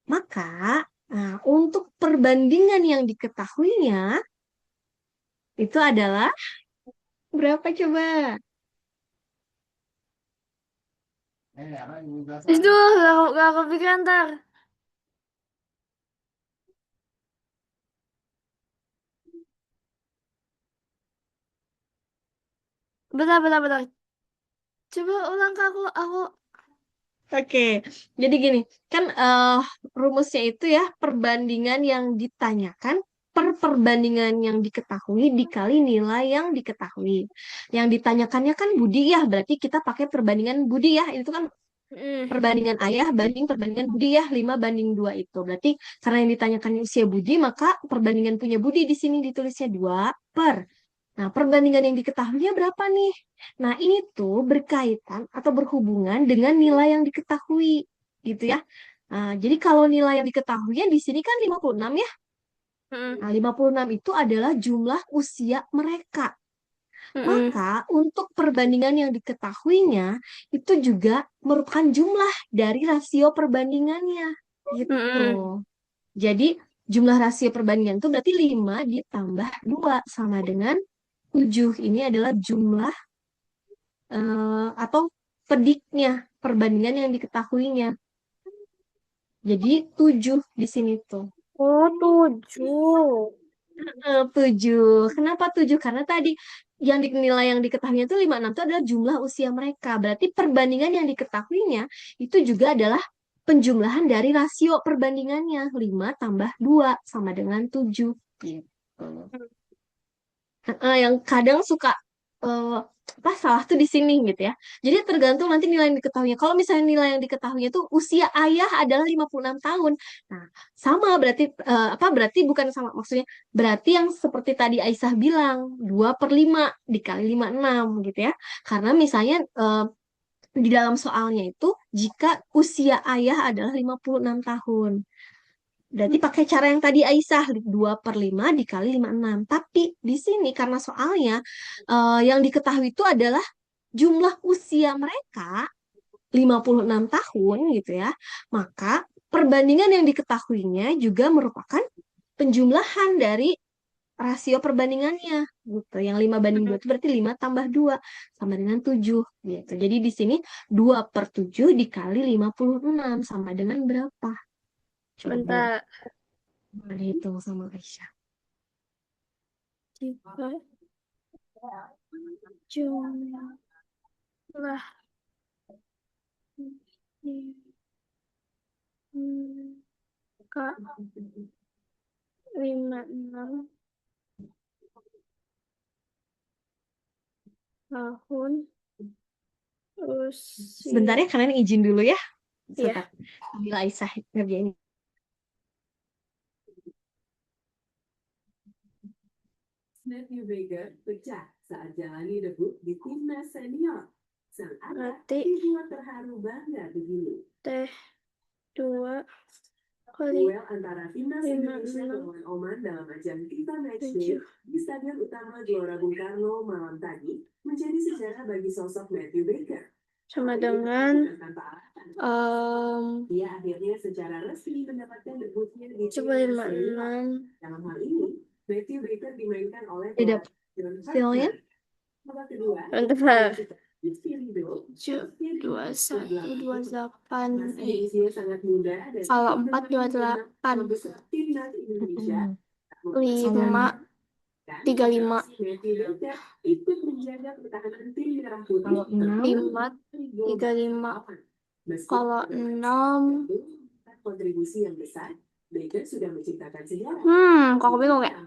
Maka, untuk perbandingan yang diketahuinya itu adalah berapa coba? Itu gak kepikiran ntar. Bentar, bentar, bentar. Coba ulang ke aku. Oke, jadi gini, kan rumusnya itu ya perbandingan yang ditanyakan per perbandingan yang diketahui dikali nilai yang diketahui. Yang ditanyakannya kan budi ya, berarti kita pakai perbandingan budi ya. Itu kan Hmm. perbandingan ayah banding perbandingan budi ya, 5 banding 2 itu. Berarti karena yang ditanyakan usia budi, maka perbandingan punya budi di sini ditulisnya 2 per. Nah, perbandingan yang diketahuinya berapa nih? Nah, ini tuh berkaitan atau berhubungan dengan nilai yang diketahui, gitu ya. Nah, jadi kalau nilai yang diketahuinya di sini kan 56 ya. Hmm. Nah, 56 itu adalah jumlah usia mereka. Hmm. Maka untuk perbandingan yang diketahuinya itu juga merupakan jumlah dari rasio perbandingannya, gitu. Hmm. Jadi jumlah rasio perbandingan itu berarti 5 ditambah 2 sama dengan 7. Ini adalah jumlah atau pediknya, perbandingan yang diketahuinya. Jadi 7 di sini tuh. Oh, 7. 7. Kenapa 7? Karena tadi yang dinilai yang diketahuinya itu 56 itu adalah jumlah usia mereka. Berarti perbandingan yang diketahuinya itu juga adalah penjumlahan dari rasio perbandingannya. 5 tambah 2 sama dengan 7. Gitu. Yang kadang suka eh, apa salah tuh di sini gitu ya. Jadi tergantung nanti nilai yang diketahuinya. Kalau misalnya nilai yang diketahuinya tuh usia ayah adalah 56 tahun. Nah, sama berarti apa berarti bukan sama maksudnya berarti yang seperti tadi Aisyah bilang 2/5 dikali 56 gitu ya. Karena misalnya di dalam soalnya itu jika usia ayah adalah 56 tahun. Berarti pakai cara yang tadi Aisyah, 2/5 dikali 56. Tapi di sini karena soalnya yang diketahui itu adalah jumlah usia mereka 56 tahun gitu ya. Maka perbandingan yang diketahuinya juga merupakan penjumlahan dari rasio perbandingannya gitu. Yang 5/2 itu berarti 5 tambah 2 sama dengan 7 gitu. Jadi di sini 2/7 dikali 56 sama dengan berapa? Coba. Bentar. Boleh dihitung sama Aisyah. 3 jumlah Kak 56 tahun Sebentar usia. ya, kalian izin dulu ya. Iya. Sebentar. Sambil Aisyah ngerjain. Matthew Baker pecah saat jalani debut di timnas senior. Sang anak Berarti dibuat terharu bangga begini. teh 2 kali Duel antara timnas 5, Indonesia 6, melawan Oman dalam ajang FIFA Matchday 7. di Stadion Utama Gelora Bung Karno malam tadi menjadi sejarah bagi sosok Matthew Baker. Sama Tapi dengan bukan tanpa alasan. Ia akhirnya secara resmi mendapatkan debutnya di coba timnas senior. 56 Dalam hal ini, Matthew Baker dimainkan oleh Beda pelatih John hasilnya. Hartman. Babak kedua, bentar. Rizky Ridho, 28 masih berusia sangat muda dan kalau ikut 4 menemani 28 membesar timnas Indonesia. Sama 5 35. Matthew Baker ikut menjaga pertahanan tim merah putih Kalau 6, 5, 35. Kalau 6, kontribusi yang besar, Baker sudah menciptakan sejarah. kok aku bingung ya?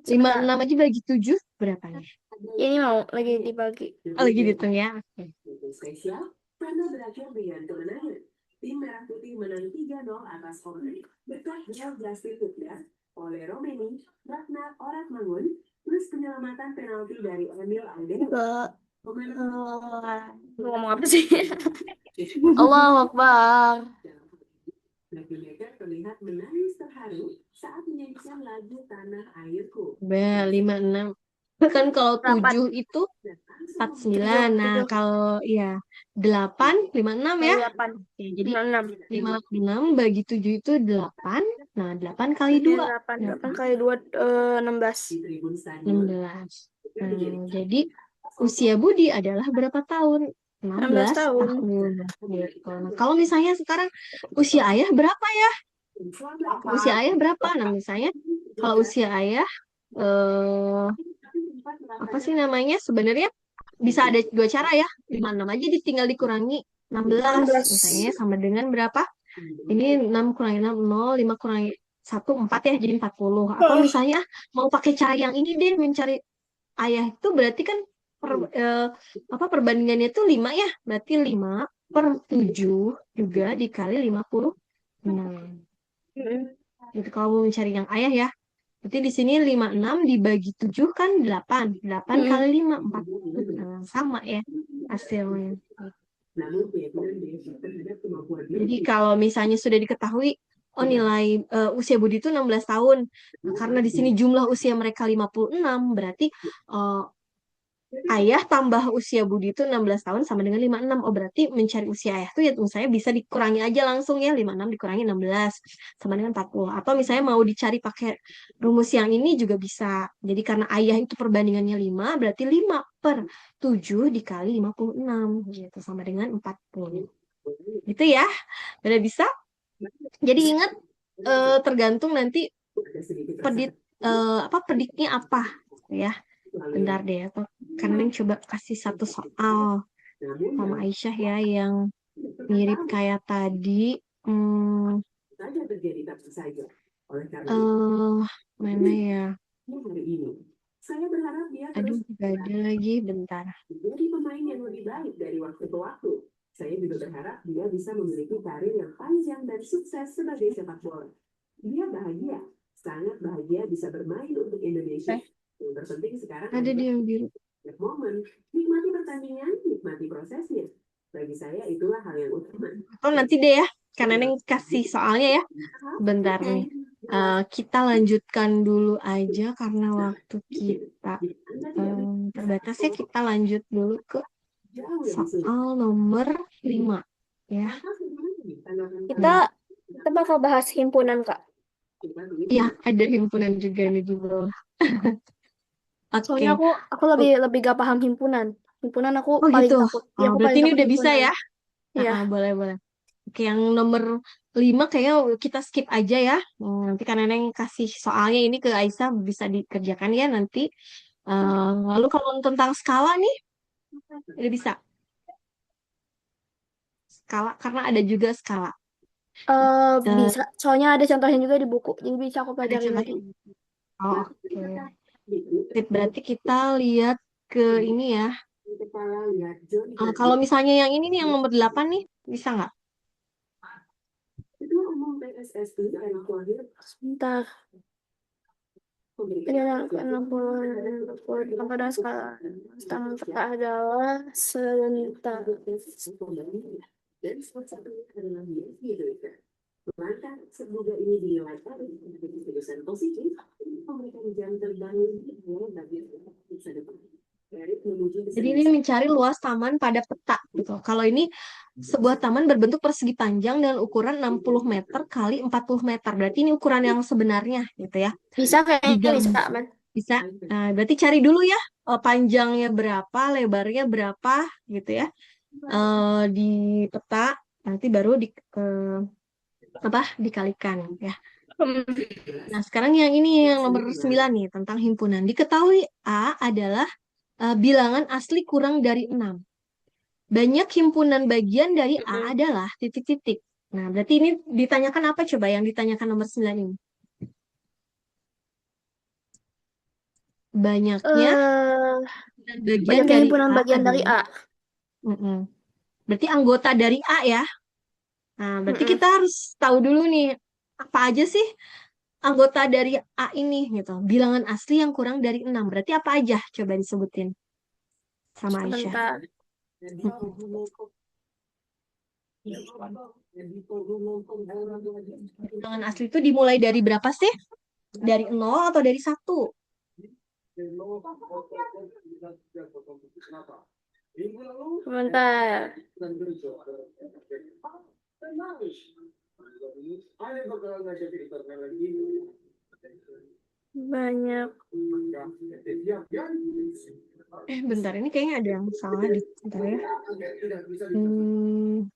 56 aja bagi 7 berapanya? Ini mau lagi dibagi. Oh, lagi dihitung ya. Oke. Itu spesial karena berakhir dengan kemenangan. Tim merah putih menang 3-0 atas Hongkong berkat gol Justin Hubner oleh Romeni, Ragnar Oratmangun, plus penyelamatan penalti dari Emil Alden. Ngomong apa sih? Allahu Akbar. Matthew Baker terlihat menangis terharu saat menyanyikan lagu Tanah Airku. 56. Kan kalau 7 itu 49. Nah, kalau ya 8, 56 ya. 8. Oke, jadi 6. 56 bagi 7 itu 8. Nah, 8 kali 2. 8 kali 2, 16. Di tribun stadion. 16. Nah, jadi usia Budi adalah berapa tahun? 16 tahun. Gitu. Nah, kalau misalnya sekarang usia ayah berapa ya? Usia ayah berapa? Nah, misalnya kalau usia ayah apa sih namanya? Sebenarnya bisa ada dua cara ya. 56 aja tinggal dikurangi 16. Misalnya sama dengan berapa? Ini 6 kurangi 6, 0, 5 kurangi 1, 4 ya, jadi 40. Atau misalnya mau pakai cara yang ini deh, mencari ayah itu berarti kan perbandingannya itu 5 ya. Berarti 5/7 juga dikali 56. Gitu kalau mau mencari yang ayah ya. Berarti di sini 56 dibagi 7 kan 8. 8 kali 5, 40. Nah, sama ya hasilnya. Jadi kalau misalnya sudah diketahui nilai usia Budi itu 16 tahun. Nah, karena di sini jumlah usia mereka 56, berarti ayah tambah usia Budi itu 16 tahun sama dengan 56. Oh, berarti mencari usia ayah itu ya saya bisa dikurangi aja langsung ya. 56 dikurangi 16 sama dengan 40. Atau misalnya mau dicari pakai rumus yang ini juga bisa. Jadi karena ayah itu perbandingannya 5, berarti 5/7 dikali 56 gitu sama dengan 40. Gitu ya. Udah bisa? Jadi ingat tergantung nanti pediknya apa ya. Bentar deh, karena coba kasih satu soal sama Aisyah ya yang mirip kayak tadi. Mana ya? Aduh, gak ada lagi, bentar. Jadi pemain yang lebih baik dari waktu ke waktu. Saya juga berharap dia bisa memiliki karir yang panjang dan sukses sebagai sepak bola. Dia bahagia, sangat bahagia bisa bermain untuk Indonesia. Yang terpenting sekarang ada dia yang biru. Momen, nikmati pertandingan, nikmati prosesnya. Bagi saya itulah hal yang utama. Oh nanti deh ya, karena Neng kasih soalnya ya. Bentar nih. Kita lanjutkan dulu aja karena waktu kita terbatas ya. Kita lanjut dulu ke soal nomor 5 ya. Kita bakal bahas himpunan, Kak. Iya, ada himpunan juga nih di bawah. Soalnya aku lebih gak paham himpunan. Himpunan aku Oh paling gitu. takut. Ya, aku Berarti paling ini takut udah bisa himpunan. ya? Iya. Boleh. Oke, yang nomor 5 kayaknya kita skip aja ya. Nanti kan Neneng kasih soalnya ini ke Aisyah bisa dikerjakan ya nanti. Lalu kalau tentang skala nih, udah bisa. Skala, karena ada juga skala. Bisa. Soalnya ada contohnya juga di buku. Jadi bisa aku pelajarin lagi. Oh, oke. Berarti kita lihat ke ini ya. Kalau misalnya yang ini nih, yang nomor 8 nih, bisa nggak? Sebentar. Ini yang ke-60 pada skala tentang peta adalah sebentar. Dan satu-satunya adalah langkah semoga ini dinilai sebagai keputusan positif untuk memberikan jam terbang bagi masa depan. Jadi ini mencari luas taman pada peta gitu. Kalau ini sebuah taman berbentuk persegi panjang dengan ukuran 60 meter kali 40 meter. Berarti ini ukuran yang sebenarnya gitu ya. Bisa kayaknya bisa, Man. Bisa. Nah, berarti cari dulu ya panjangnya berapa, lebarnya berapa gitu ya. Di peta nanti baru dikalikan ya. Nah, sekarang yang ini yang nomor 9 nih, tentang himpunan. Diketahui A adalah bilangan asli kurang dari 6. Banyak himpunan bagian dari A adalah titik-titik. Nah, berarti ini ditanyakan apa coba yang ditanyakan nomor 9 ini? Banyaknya Eh, bagian banyaknya dari himpunan A bagian dari adalah. A. Mm-mm. Berarti anggota dari A ya. Nah, berarti Mm-mm. kita harus tahu dulu nih, apa aja sih anggota dari A ini gitu. Bilangan asli yang kurang dari 6. Berarti apa aja? Coba disebutin sama Aisyah. Sebentar. Mm-mm. Bilangan asli itu dimulai dari berapa sih? Dari 0 atau dari 1? Sebentar. Banyak. Bentar, ini kayaknya ada yang salah di bentar ya. Hmm,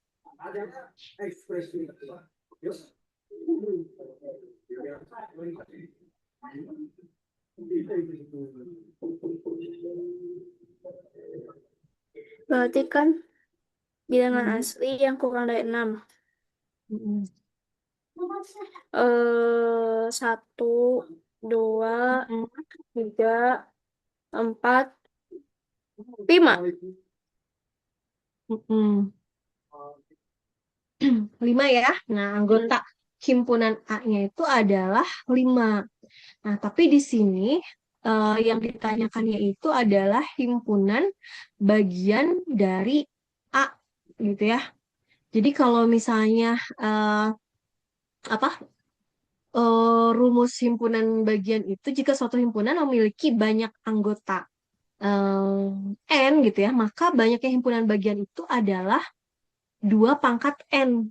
Berarti kan bilangan hmm, asli yang kurang dari 6. hmm, 1, 2, hmm, 3, 4, 5. hmm. 5 ya. Nah, anggota himpunan A-nya itu adalah 5. Nah, tapi di sini yang ditanyakannya itu adalah himpunan bagian dari A gitu ya. Jadi kalau misalnya eh, apa rumus himpunan bagian itu jika suatu himpunan memiliki banyak anggota N gitu ya, maka banyaknya himpunan bagian itu adalah 2 pangkat N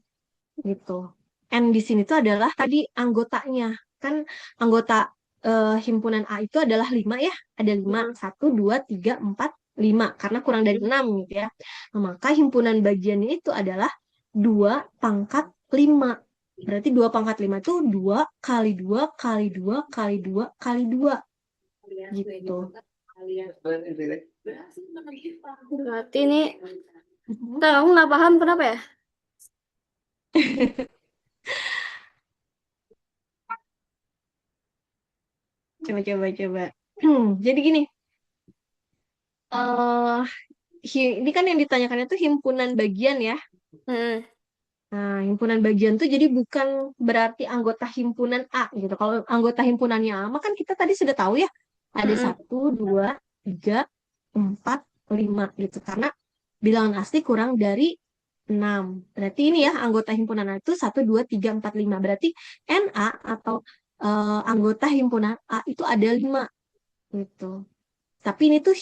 gitu. N di sini tuh adalah tadi anggotanya. Kan anggota himpunan A itu adalah 5 ya. Ada 5. 1, 2, 3, 4, 5. Karena kurang dari 6 gitu ya. Nah, maka himpunan bagiannya itu adalah 2 pangkat 5. Berarti 2 pangkat 5 itu 2 kali 2 kali 2 kali 2 kali 2 gitu. Berarti ini, ntar aku nggak paham kenapa ya? Coba. Jadi gini, eh ini kan yang ditanyakan itu himpunan bagian ya. Hmm. Nah, himpunan bagian tuh jadi bukan berarti anggota himpunan A gitu. Kalau anggota himpunannya A, maka kan kita tadi sudah tahu ya. Ada Mm-mm. 1, 2, 3, 4, 5 gitu. Karena bilangan asli kurang dari 6. Berarti ini ya anggota himpunan A itu 1, 2, 3, 4, 5. Berarti NA atau anggota himpunan A itu ada 5 gitu. Tapi ini tuh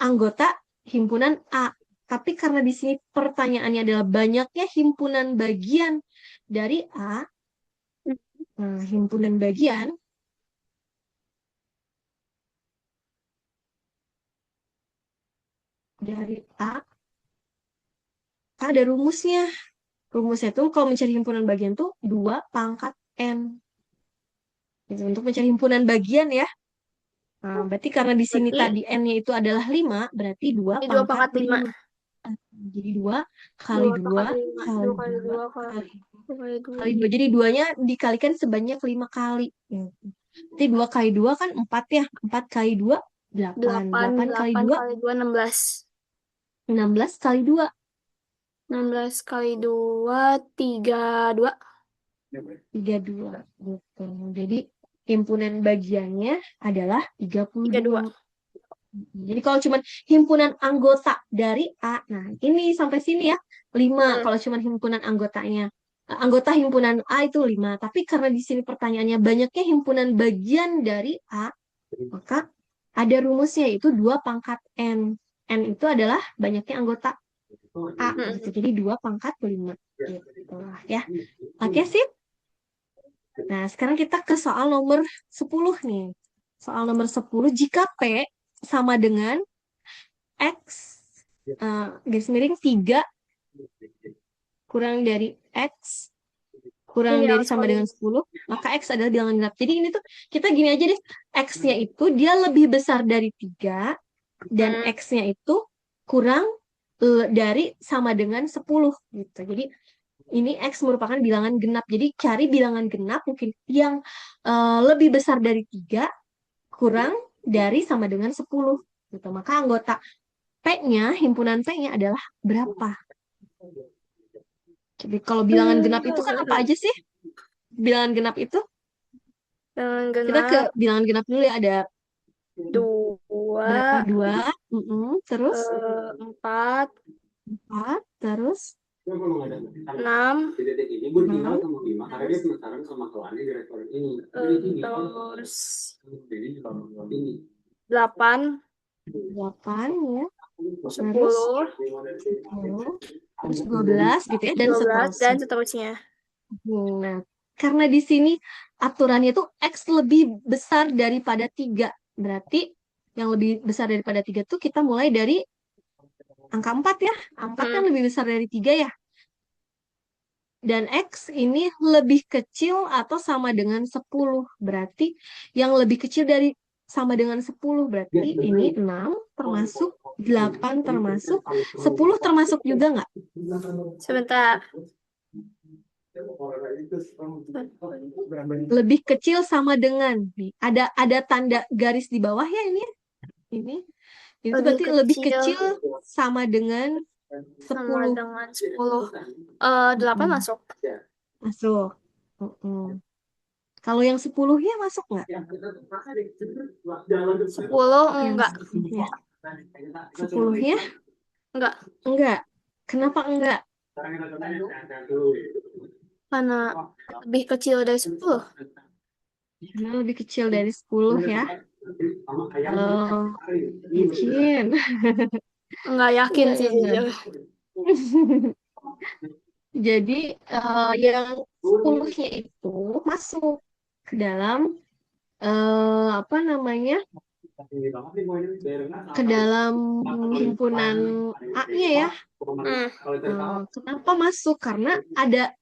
anggota himpunan A. Tapi karena di sini pertanyaannya adalah banyaknya himpunan bagian dari A, nah, himpunan bagian dari A, ada rumusnya. Rumusnya tuh kalau mencari himpunan bagian tuh 2 pangkat N. Gitu, untuk mencari himpunan bagian ya. Nah, berarti karena di sini Berarti tadi N-nya itu adalah 5, berarti 2 ini 2 pangkat pangkat 5. 5. Jadi 2 kali 2 2 pangkat 5. kali 2 kali 2 2 kali kali 2. kali 2. Jadi duanya dikalikan sebanyak 5 kali. Jadi 2 kali 2 kan 4 ya. 4 kali 2, 8. 8, 8 kali 8 2, kali 2, 16. 16 kali 2. 16 kali 2, 32. 32. Gitu. Jadi himpunan bagiannya adalah 32. 32. Jadi kalau cuma himpunan anggota dari A, nah ini sampai sini ya, 5 Hmm. kalau cuma himpunan anggotanya. Anggota himpunan A itu 5, tapi karena di sini pertanyaannya banyaknya himpunan bagian dari A, maka ada rumusnya itu 2 pangkat N. N itu adalah banyaknya anggota A gitu. Jadi 2 pangkat 5 gitu lah ya. Oke sih. Nah, sekarang kita ke soal nomor 10 nih. Soal nomor 10, jika P sama dengan X garis miring 3 kurang dari X kurang Ini dari yang sama dengan sekolah. 10, maka X adalah bilangan genap. Jadi ini tuh kita gini aja deh, X-nya itu dia lebih besar dari 3 dan Hmm. X-nya itu kurang dari sama dengan 10 gitu. Jadi ini X merupakan bilangan genap. Jadi cari bilangan genap mungkin yang lebih besar dari 3 kurang dari sama dengan 10 gitu. Maka anggota P-nya, himpunan P-nya adalah berapa? Jadi kalau bilangan genap itu kan apa aja sih? Bilangan genap itu? Bilangan Kita ke genap bilangan genap dulu ya. Ada 2, berapa? 2. Terus 4, 4. Terus 6, 6. Terus terus 8, 8 ya. 10, 10. Terus 12 gitu ya. Dan 12, dan seterusnya. seterusnya. Nah, karena di sini aturannya itu X lebih besar daripada 3. Berarti yang lebih besar daripada 3 tuh kita mulai dari angka 4 ya. 4 kan lebih besar dari 3 ya. Dan X ini lebih kecil atau sama dengan 10. Berarti yang lebih kecil dari sama dengan 10. Berarti ini 6 termasuk, 8 termasuk, 10 termasuk juga nggak? Sebentar. Lebih kecil sama dengan. Nih, ada tanda garis di bawah ya ini. Ini. Itu Lebih berarti lebih kecil kecil sama dengan sama 10. dengan 10. 8 masuk. Masuk. Kalau yang 10-nya masuk nggak? 10 Yang enggak. 10-nya. 10-nya? Enggak. Enggak. Kenapa enggak? Karena lebih kecil dari 10. Karena lebih kecil dari 10 ya. Yakin. Enggak yakin sih Enggak. jujur. Jadi yang 10-nya itu masuk ke dalam apa namanya? Ke dalam himpunan A-nya ya. Kenapa masuk? Karena ada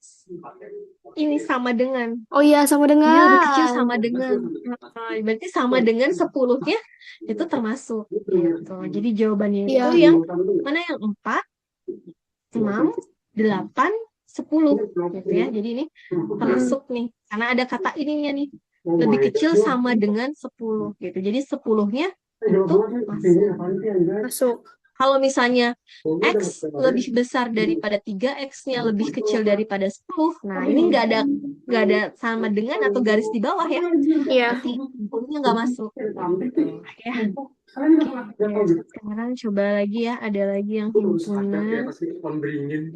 ini sama dengan. Oh iya, sama Jadi lebih kecil dengan. sama dengan. Berarti sama dengan 10-nya itu termasuk gitu. Jadi jawabannya itu Iya. yang mana yang 4, 6, 8, 10 gitu ya. Jadi ini termasuk nih. Karena ada kata ininya nih. Lebih kecil sama dengan 10 gitu. Jadi 10-nya itu Masuk. kalau misalnya X lebih besar daripada 3, X-nya lebih kecil daripada 10. Nah, ini nggak ada sama dengan atau garis di bawah ya. Iya. Berarti 10-nya nggak masuk. Ya. Oke, sekarang coba lagi ya. Ada lagi yang himpunan.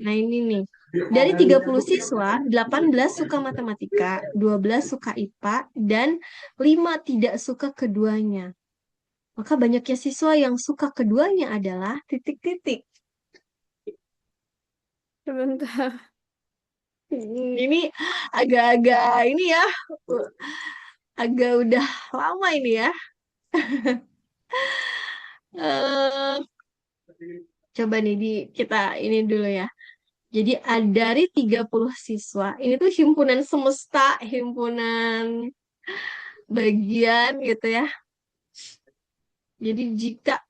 Nah, ini nih. Dari 30 siswa, 18 suka matematika, 12 suka IPA, dan 5 tidak suka keduanya. Maka banyaknya siswa yang suka keduanya adalah titik-titik. Sebentar. Ini agak-agak ini ya, agak udah lama ini ya. Eh, coba nih kita ini dulu ya. Jadi dari 30 siswa, ini tuh himpunan semesta, himpunan bagian gitu ya. Jadi jika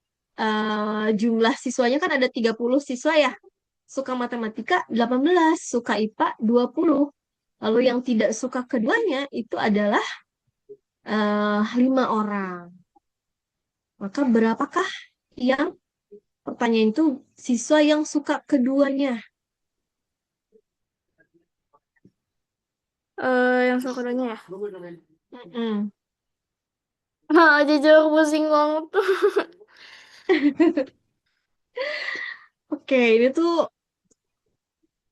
jumlah siswanya kan ada 30 siswa ya. Suka matematika 18, suka IPA 20. Lalu yang tidak suka keduanya itu adalah 5 orang. Maka berapakah yang pertanyaan itu siswa yang suka keduanya? Yang suka keduanya ya. Jujur pusing banget tuh. Oke, ini tuh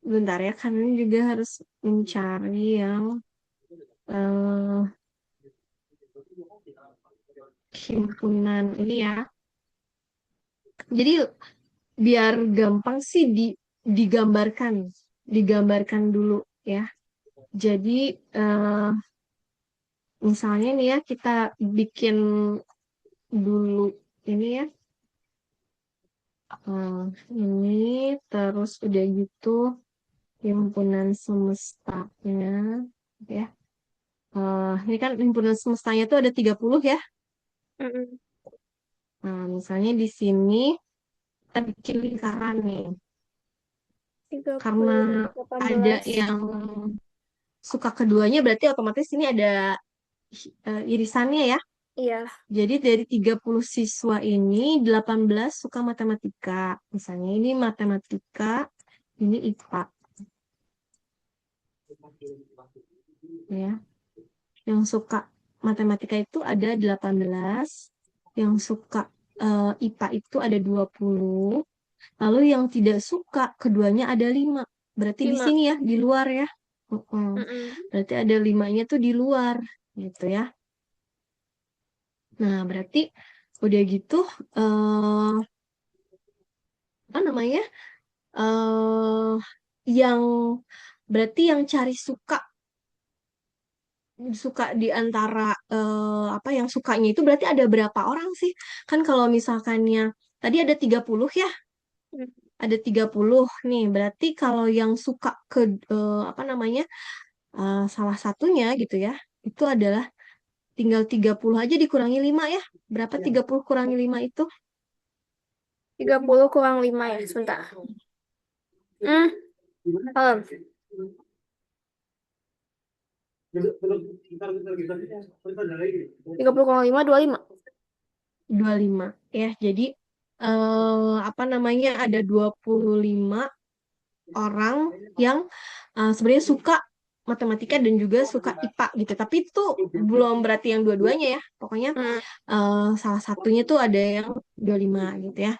bentar ya, karena ini juga harus mencari yang eh, himpunan ini ya. Jadi biar gampang sih digambarkan dulu ya. Jadi misalnya nih ya kita bikin dulu ini ya. Ini terus udah gitu himpunan semestanya, ya. Ini kan himpunan semestanya tuh ada 30 ya. Mm-mm. Nah, misalnya di sini kita bikin lingkaran nih. Karena 30, ada 18. yang suka keduanya, berarti otomatis ini ada irisannya ya. Iya, Jadi dari 30 siswa ini 18 suka matematika. Misalnya ini matematika, ini IPA ya. Yang suka matematika itu ada 18, yang suka IPA itu ada 20, lalu yang tidak suka keduanya ada 5. Berarti di 5. sini ya, di luar ya. Mm-mm. Berarti ada 5-nya tuh di luar gitu ya. Nah, berarti udah gitu eh apa namanya? eh yang berarti yang cari suka suka di antara apa yang sukanya itu berarti ada berapa orang sih? Kan kalau misalkannya tadi ada 30 ya, Mm. ada 30 nih. Berarti kalau yang suka ke apa namanya? Salah satunya gitu ya. Itu adalah tinggal 30 aja dikurangi 5 ya. Berapa 30 kurangi 5 itu? 30 kurang 5 ya, sebentar. Hmm, oh, 30 kurang 5, 25. 25 ya. Jadi apa namanya? Ada 25 orang yang sebenarnya suka matematika dan juga suka IPA gitu. Tapi itu belum berarti yang dua-duanya ya. Pokoknya Mm. salah satunya tuh ada yang 25 gitu ya.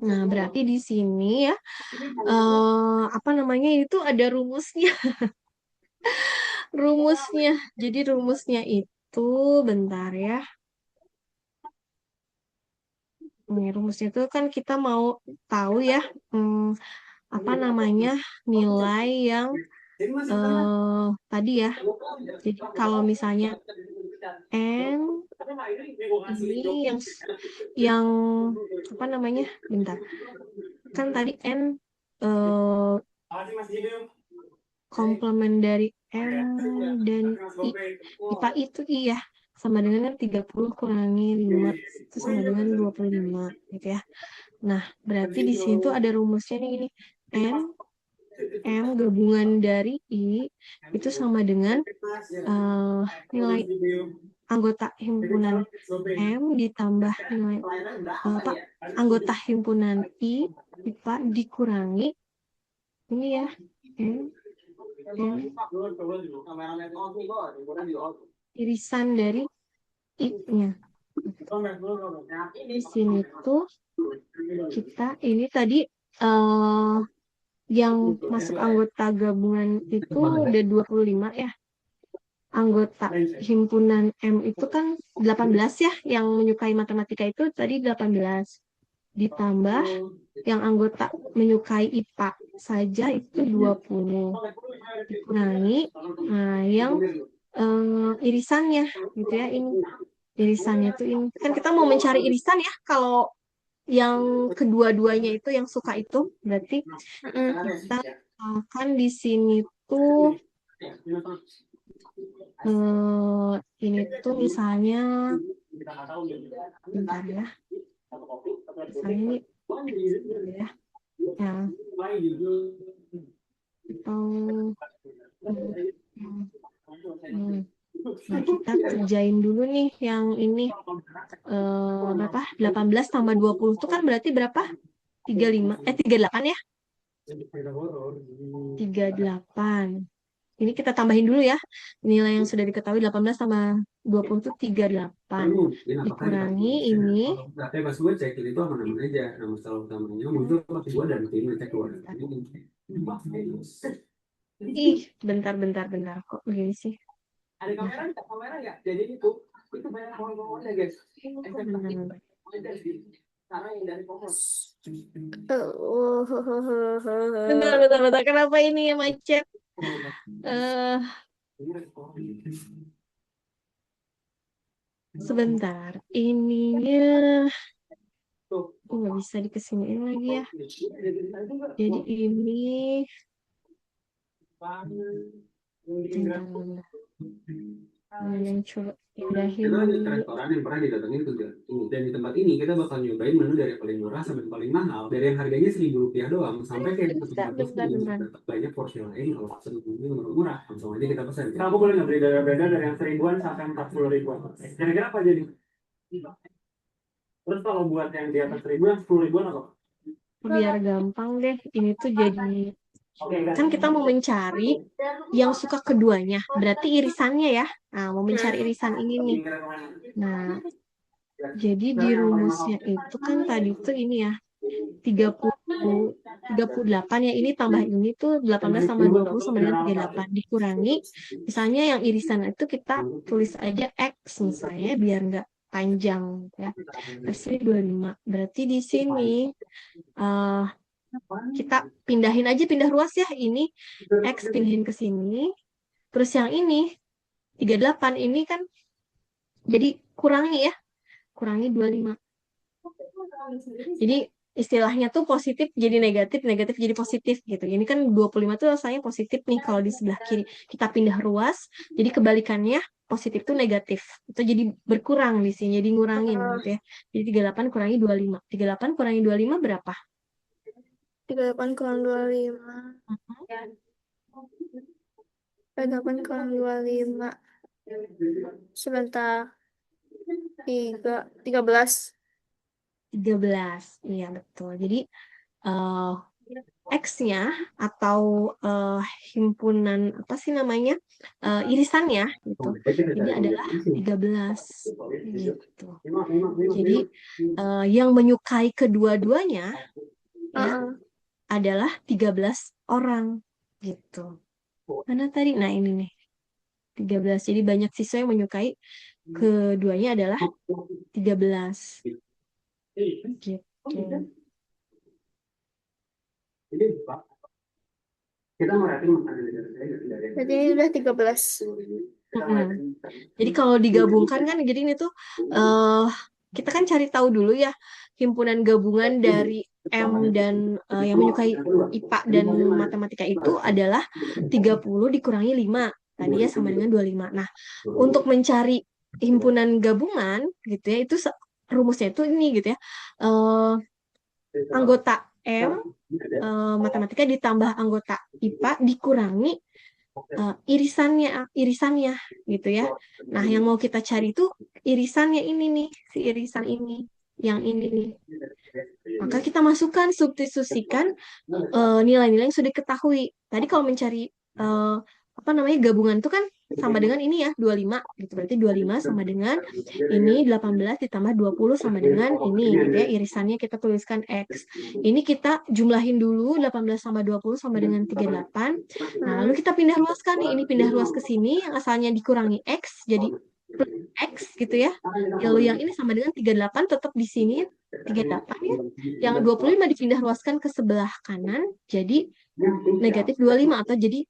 Nah, berarti di sini ya apa namanya itu ada rumusnya. Rumusnya. Jadi rumusnya itu bentar ya. Nih, rumusnya itu kan kita mau tahu ya apa namanya nilai yang tadi ya. Jadi kalau misalnya N ini yang apa namanya? Bentar. Kan tadi N eh, komplement dari M dan I. IPA itu I ya. Sama dengan 30 kurangi 5 itu sama dengan 25 gitu ya. Nah, berarti di sini tuh ada rumusnya nih ini. M gabungan dari I itu sama dengan nilai anggota himpunan M ditambah nilai apa anggota himpunan I IPA dikurangi ini ya M irisan dari I-nya. Di sini tuh kita ini tadi yang masuk anggota gabungan itu udah 25 ya. Anggota himpunan M itu kan 18 ya, yang menyukai matematika itu tadi 18. Ditambah yang anggota menyukai IPA saja itu 20. Dikurangi yang irisannya gitu ya ini. Irisannya tuh ini. Kan kita mau mencari irisan ya kalau yang kedua-duanya itu yang suka itu berarti kita akan di sini tuh ini tuh misalnya bentar ya misalnya ini ya ya atau nah kita kerjain dulu nih yang ini berapa 18 tambah 20 itu kan berarti berapa 38 ya 38. Ini kita tambahin dulu ya. Nilai yang sudah diketahui 18 tambah 20 itu 38. Dikurangi ini. Ih, bentar. Kok begini sih? Ada kamera nggak? Jadi itu banyak orang-orang guys. Karena yang dari Komos. Bentar. Kenapa ini ya macet? Eh, sebentar. Ininya nggak bisa dikesiniin lagi ya. Jadi ini Bentar, bentar. Yang coba pindahin Itu ada dulu. restoran yang pernah didatengin tuh Dan. Dan di tempat ini kita bakal nyobain menu dari yang paling murah sampai yang paling mahal. Dari yang harganya Rp1.000 doang sampai kayak Bentar, tempat bentar, ini bentar. dapat banyak porsi lain kalau pesen ini murah. Langsung aja kita pesan. Kamu boleh nggak beli beda-beda dari yang 1.000-an sampai 40.000-an? Kira-kira apa jadi? Terus kalau buat yang di atas 1.000-an, 10.000-an apa? Biar gampang deh. Ini tuh jadi kan kita mau mencari yang suka keduanya. Berarti irisannya ya. Nah, mau mencari irisan ini nih. Nah, jadi di rumusnya itu kan tadi tuh ini ya. 38 ya, ini tambah ini tuh 18 tambah 20 sama dengan 38 dikurangi, misalnya yang irisan itu kita tulis aja X misalnya biar nggak panjang ya, terus ini 25 berarti di sini eh, kita pindahin aja, pindah ruas ya, ini X pindahin ke sini, terus yang ini 38 ini kan jadi kurangi ya, kurangi 25. Jadi istilahnya tuh positif jadi negatif, negatif jadi positif gitu. Ini kan 25 tuh rasanya positif nih kalau di sebelah kiri. Kita pindah ruas, jadi kebalikannya positif tuh negatif. Itu jadi berkurang di sini, jadi ngurangin gitu ya. Jadi 38 kurangi 25. 38 kurangi 25 berapa? 38 kurang 25. 38 kurang 25. Sebentar. 13. 13. Iya betul. Jadi eh, X-nya atau himpunan apa sih namanya? Irisannya gitu. Ini adalah 13 gitu. Jadi yang menyukai kedua-duanya ya adalah 13 orang gitu. Mana tadi? Nah, ini nih. 13. Jadi banyak siswa yang menyukai keduanya adalah 13 gitu. Kita mau rating makanan dari Berarti ini udah 13. Jadi kalau digabungkan kan, jadi ini tuh kita kan cari tahu dulu ya himpunan gabungan dari M dan yang menyukai IPA dan matematika itu adalah 30 dikurangi 5. Tadi ya sama dengan 25. Nah, untuk mencari himpunan gabungan gitu ya, itu rumusnya itu ini gitu ya. Anggota M matematika ditambah anggota IPA dikurangi irisannya gitu ya. Nah, yang mau kita cari itu irisannya ini nih, si irisan ini, yang ini nih. Maka kita masukkan, substitusikan nilai-nilai yang sudah diketahui. Tadi kalau mencari apa namanya gabungan itu kan sama dengan ini ya, 25 gitu. Berarti 25 sama dengan ini 18 ditambah 20 sama dengan ini gitu ya. Irisannya kita tuliskan X. Ini kita jumlahin dulu 18 sama 20 sama dengan 38. Nah, lalu kita pindah ruaskan nih. Ini pindah ruas ke sini yang asalnya dikurangi X jadi plus X gitu ya. Lalu yang ini sama dengan 38 tetap di sini 38 ya. Yang 25 dipindah ruaskan ke sebelah kanan jadi negatif 25 atau jadi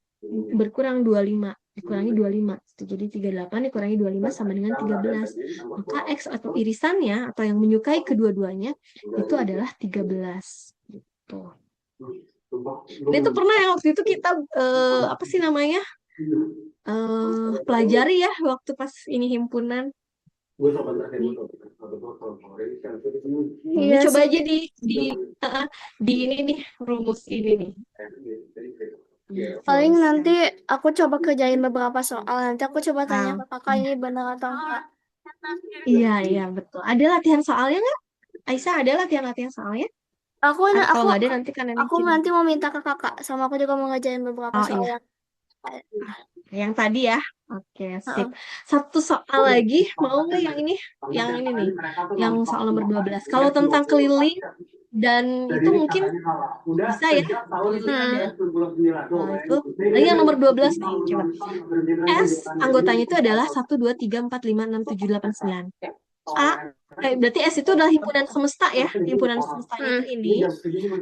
berkurang 25 dikurangi 25 jadi 38 dikurangi 25 sama dengan 13. Maka X atau irisannya atau yang menyukai kedua-duanya itu adalah 13 gitu. Ini tuh pernah yang waktu itu kita apa sih namanya pelajari ya waktu pas ini himpunan. Ini Iya coba sih. aja di ini nih rumus ini nih. Paling nanti aku coba kerjain beberapa soal. Nanti aku coba tanya Ah, ke kakak ini benar atau enggak. iya iya betul. Ada latihan soalnya nggak? Aisyah ada latihan soalnya? Aku Kalau nggak ada nanti kan nanti aku nanti mau minta ke kakak. Sama aku juga mau ngerjain beberapa Oh soal. iya, yang tadi ya. Oke, sip. Heeh. Satu soal lagi, mau nggak yang ini? Yang ini nih, yang soal nomor 12. Kalau tentang keliling dan itu mungkin bisa ya. Keliling dan itu. Lagi yang nomor 12 nih, coba. S anggotanya itu adalah 1, 2, 3, 4, 5, 6, 7, 8, 9. A, berarti S itu adalah himpunan semesta ya. Himpunan semestanya itu ini.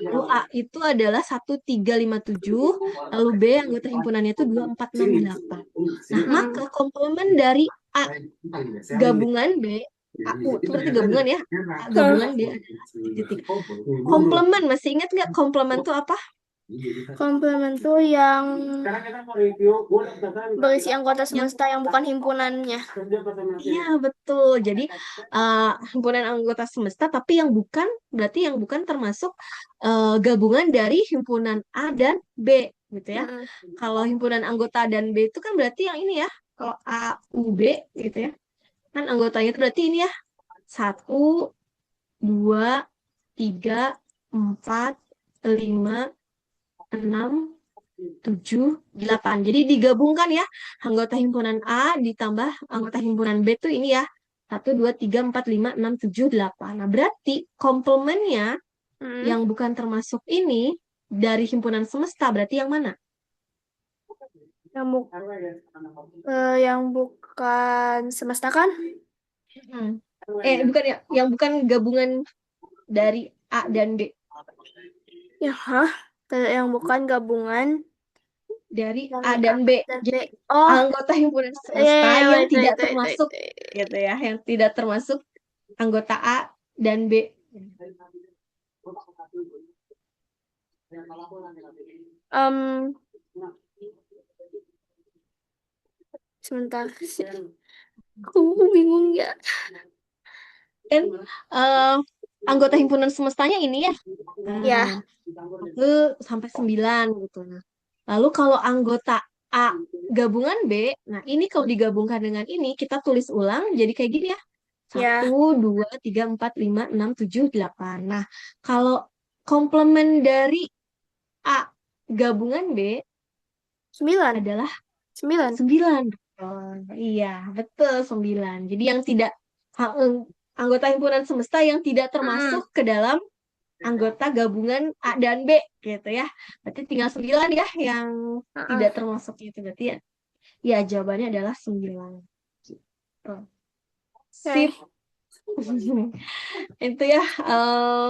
Lalu A itu adalah 1, 3, 5, 7. Lalu B anggota himpunannya itu 2, 4, 6, 8. Nah, maka komplement dari A gabungan B, AU itu berarti gabungan ya. A gabungan B adalah titik. Komplement, masih ingat nggak komplement itu apa? Komplement tuh yang berisi anggota Yang semesta yang bukan himpunannya. iya betul. Jadi himpunan anggota semesta, tapi yang bukan berarti yang bukan termasuk gabungan dari himpunan A dan B, gitu ya. Mm-mm. Kalau himpunan anggota dan B itu kan berarti yang ini ya. Kalau A, U, B, gitu ya. Kan anggotanya itu berarti ini ya. 1, 2, 3, 4, 5, 6, 7, 8. Jadi digabungkan ya. Anggota himpunan A ditambah anggota himpunan B tuh ini ya. 1, 2, 3, 4, 5, 6, 7, 8. Nah, berarti komplemennya Mm. yang bukan termasuk ini dari himpunan semesta berarti yang mana? Yang, yang bukan semesta kan? Hmm. Bukan ya, yang bukan gabungan dari A dan B. Ya, yang bukan gabungan Dari dari A A dan B. dan B. Jadi Oh, anggota himpunan iya, semesta yang itu, tidak itu, itu, termasuk itu. gitu ya, yang tidak termasuk anggota A dan B. Em, sebentar. Aku bingung ya. Kan eh, anggota himpunan semestanya ini ya. Ya, Nah, 1 sampai 9 gitu. Nah, lalu kalau anggota A gabungan B, nah ini kalau digabungkan dengan ini kita tulis ulang jadi kayak gini ya. ya, 1, 2, 3, 4, 5, 6, 7, 8. Nah, kalau komplement dari A gabungan B 9. adalah 9. 9. Oh, iya, betul 9. Jadi yang tidak anggota himpunan semesta yang tidak Mm-mm. termasuk ke dalam anggota gabungan A dan B gitu ya. Berarti tinggal 9 ya yang Uh-uh. tidak termasuk itu berarti ya. Ya, jawabannya adalah 9. Gitu. Sip. Oke. Itu ya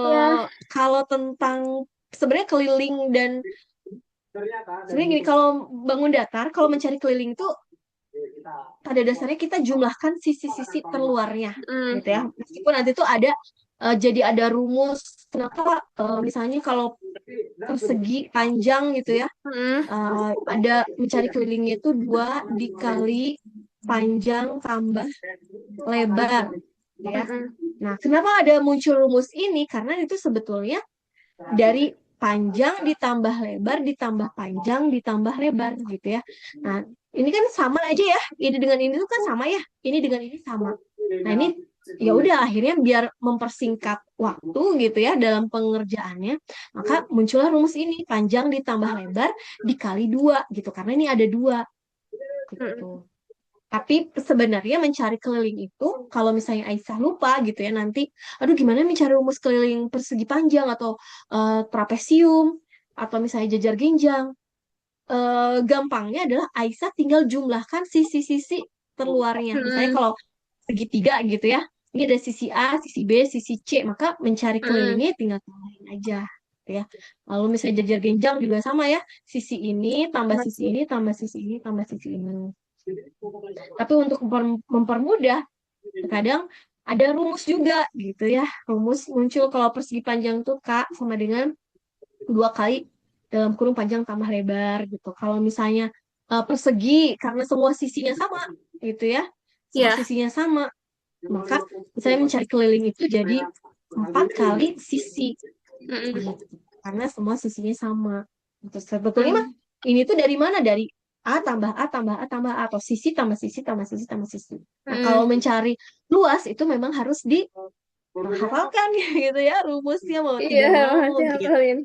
Ya. kalau tentang sebenarnya keliling dan sebenarnya gini, kalau bangun datar, kalau mencari keliling itu pada dasarnya kita jumlahkan sisi-sisi terluarnya Mm. gitu ya. Meskipun nanti tuh ada jadi ada rumus kenapa misalnya kalau persegi panjang gitu ya, Mm. ada mencari kelilingnya itu 2 dikali panjang tambah lebar ya. Mm-mm. Nah, kenapa ada muncul rumus ini? Karena itu sebetulnya dari panjang ditambah lebar ditambah panjang ditambah lebar gitu ya. Nah, ini kan sama aja ya. Ini dengan ini tuh kan sama ya. Ini dengan ini sama. Nah, ini ya udah akhirnya biar mempersingkat waktu gitu ya dalam pengerjaannya, maka muncullah rumus ini panjang ditambah lebar dikali 2 gitu. Karena ini ada 2 Mm-mm. gitu. Tapi sebenarnya mencari keliling itu, kalau misalnya Aisyah lupa gitu ya nanti, aduh gimana mencari rumus keliling persegi panjang atau trapesium, atau misalnya jajar genjang, gampangnya adalah Aisyah tinggal jumlahkan sisi-sisi terluarnya. Misalnya Mm-mm. kalau segitiga gitu ya, ini ada sisi A, sisi B, sisi C, maka mencari Mm-mm. kelilingnya tinggal tambahin aja. Gitu ya. Lalu misalnya jajar genjang juga sama ya, sisi ini tambah sisi ini tambah sisi ini tambah sisi ini. Tapi untuk mempermudah, kadang ada rumus juga gitu ya. Rumus muncul kalau persegi panjang tuh K sama dengan 2 kali dalam kurung panjang tambah lebar gitu. Kalau misalnya persegi karena semua sisinya sama gitu ya. Semua Ya. sisinya sama, maka misalnya mencari keliling itu jadi 4 kali sisi Mm-mm. gitu. Karena semua sisinya sama. Terus sebetulnya mah Mm. ini tuh dari mana? Dari A tambah A tambah A tambah A atau sisi tambah sisi tambah sisi tambah sisi. Nah, kalau Mm. mencari luas itu memang harus dihafalkan gitu ya rumusnya mau Iya, tidak mau masih gitu. hafalin.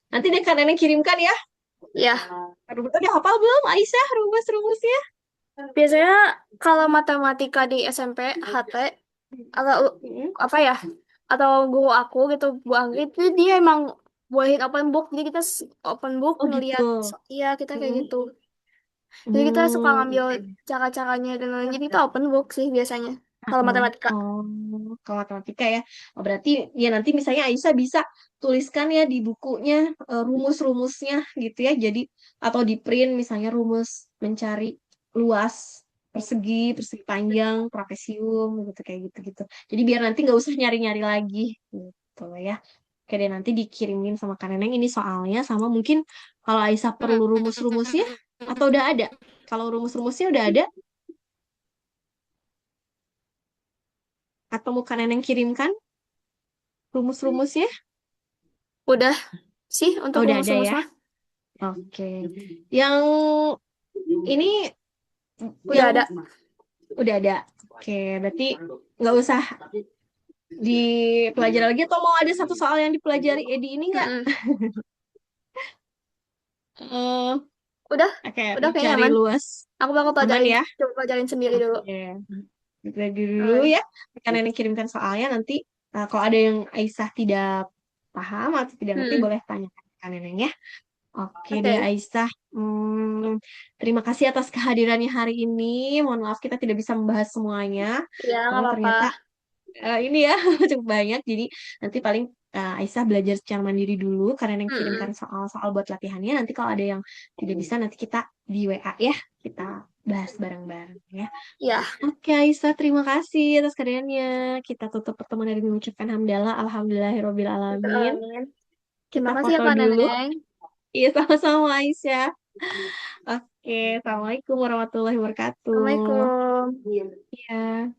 Nanti deh kan Nenek kirimkan ya. Ya, Udah hafal belum Aisyah rumus-rumusnya? biasanya kalau matematika di SMP, HT, atau Mm-mm. apa ya, atau guru aku gitu, Bu Anggi, itu dia emang buahin open book, jadi kita open book Oh gitu. ngeliat, iya kita kayak Mm-mm. gitu. Jadi kita suka ngambil Hmm. cara-caranya dan lain-lain, jadi kita open book sih biasanya, kalau matematika. Oh, ke matematika ya. Oh, berarti ya nanti misalnya Aisyah bisa tuliskan ya di bukunya rumus-rumusnya gitu ya. Jadi atau di print misalnya rumus mencari luas persegi, persegi panjang, trapesium gitu kayak gitu-gitu. Jadi biar nanti nggak usah nyari-nyari lagi gitu ya. Oke deh, nanti dikirimin sama Kak Neneng ini soalnya, sama mungkin kalau Aisyah perlu rumus-rumusnya, atau udah ada? Kalau rumus-rumusnya udah ada, atau mau Kak Neneng kirimkan rumus-rumusnya? Udah sih untuk Oh, udah ada rumus-rumus ya? mah. Oke. Yang ini Udah yang ada. udah ada. Oke, berarti nggak usah dipelajari lagi, atau mau ada satu soal yang dipelajari Edi ini nggak? Mm-mm. Eh, Udah, Oke, udah kayaknya cari aman. luas. Aku bakal Aman pelajarin, ya? coba pelajarin sendiri dulu. Oke. Lagi dulu Oke. ya. Karena ini kirimkan soalnya nanti, kalau ada yang Aisyah tidak paham atau tidak ngerti, Mm-mm. boleh tanyakan ke Kak Neneng ya. Oke deh Oke. Aisyah. Terima kasih atas kehadirannya hari ini. Mohon maaf kita tidak bisa membahas semuanya Ya, nggak karena apa-apa. ternyata ini ya cukup banyak. Jadi nanti paling Aisyah belajar secara mandiri dulu karena yang kirimkan Mm-mm. soal-soal buat latihannya. Nanti kalau ada yang tidak bisa, nanti kita di WA ya. Kita bahas bareng-bareng ya. Ya, Oke Aisyah, terima kasih atas kehadirannya. Kita tutup pertemuan dari mengucapkan hamdalah. Alhamdulillahirobbil alamin. amin. Kita Terima kasih ya foto Kak dulu. Neneng. Iya, sama-sama Aisyah. Oke, Assalamualaikum warahmatullahi wabarakatuh. Assalamualaikum. Iya.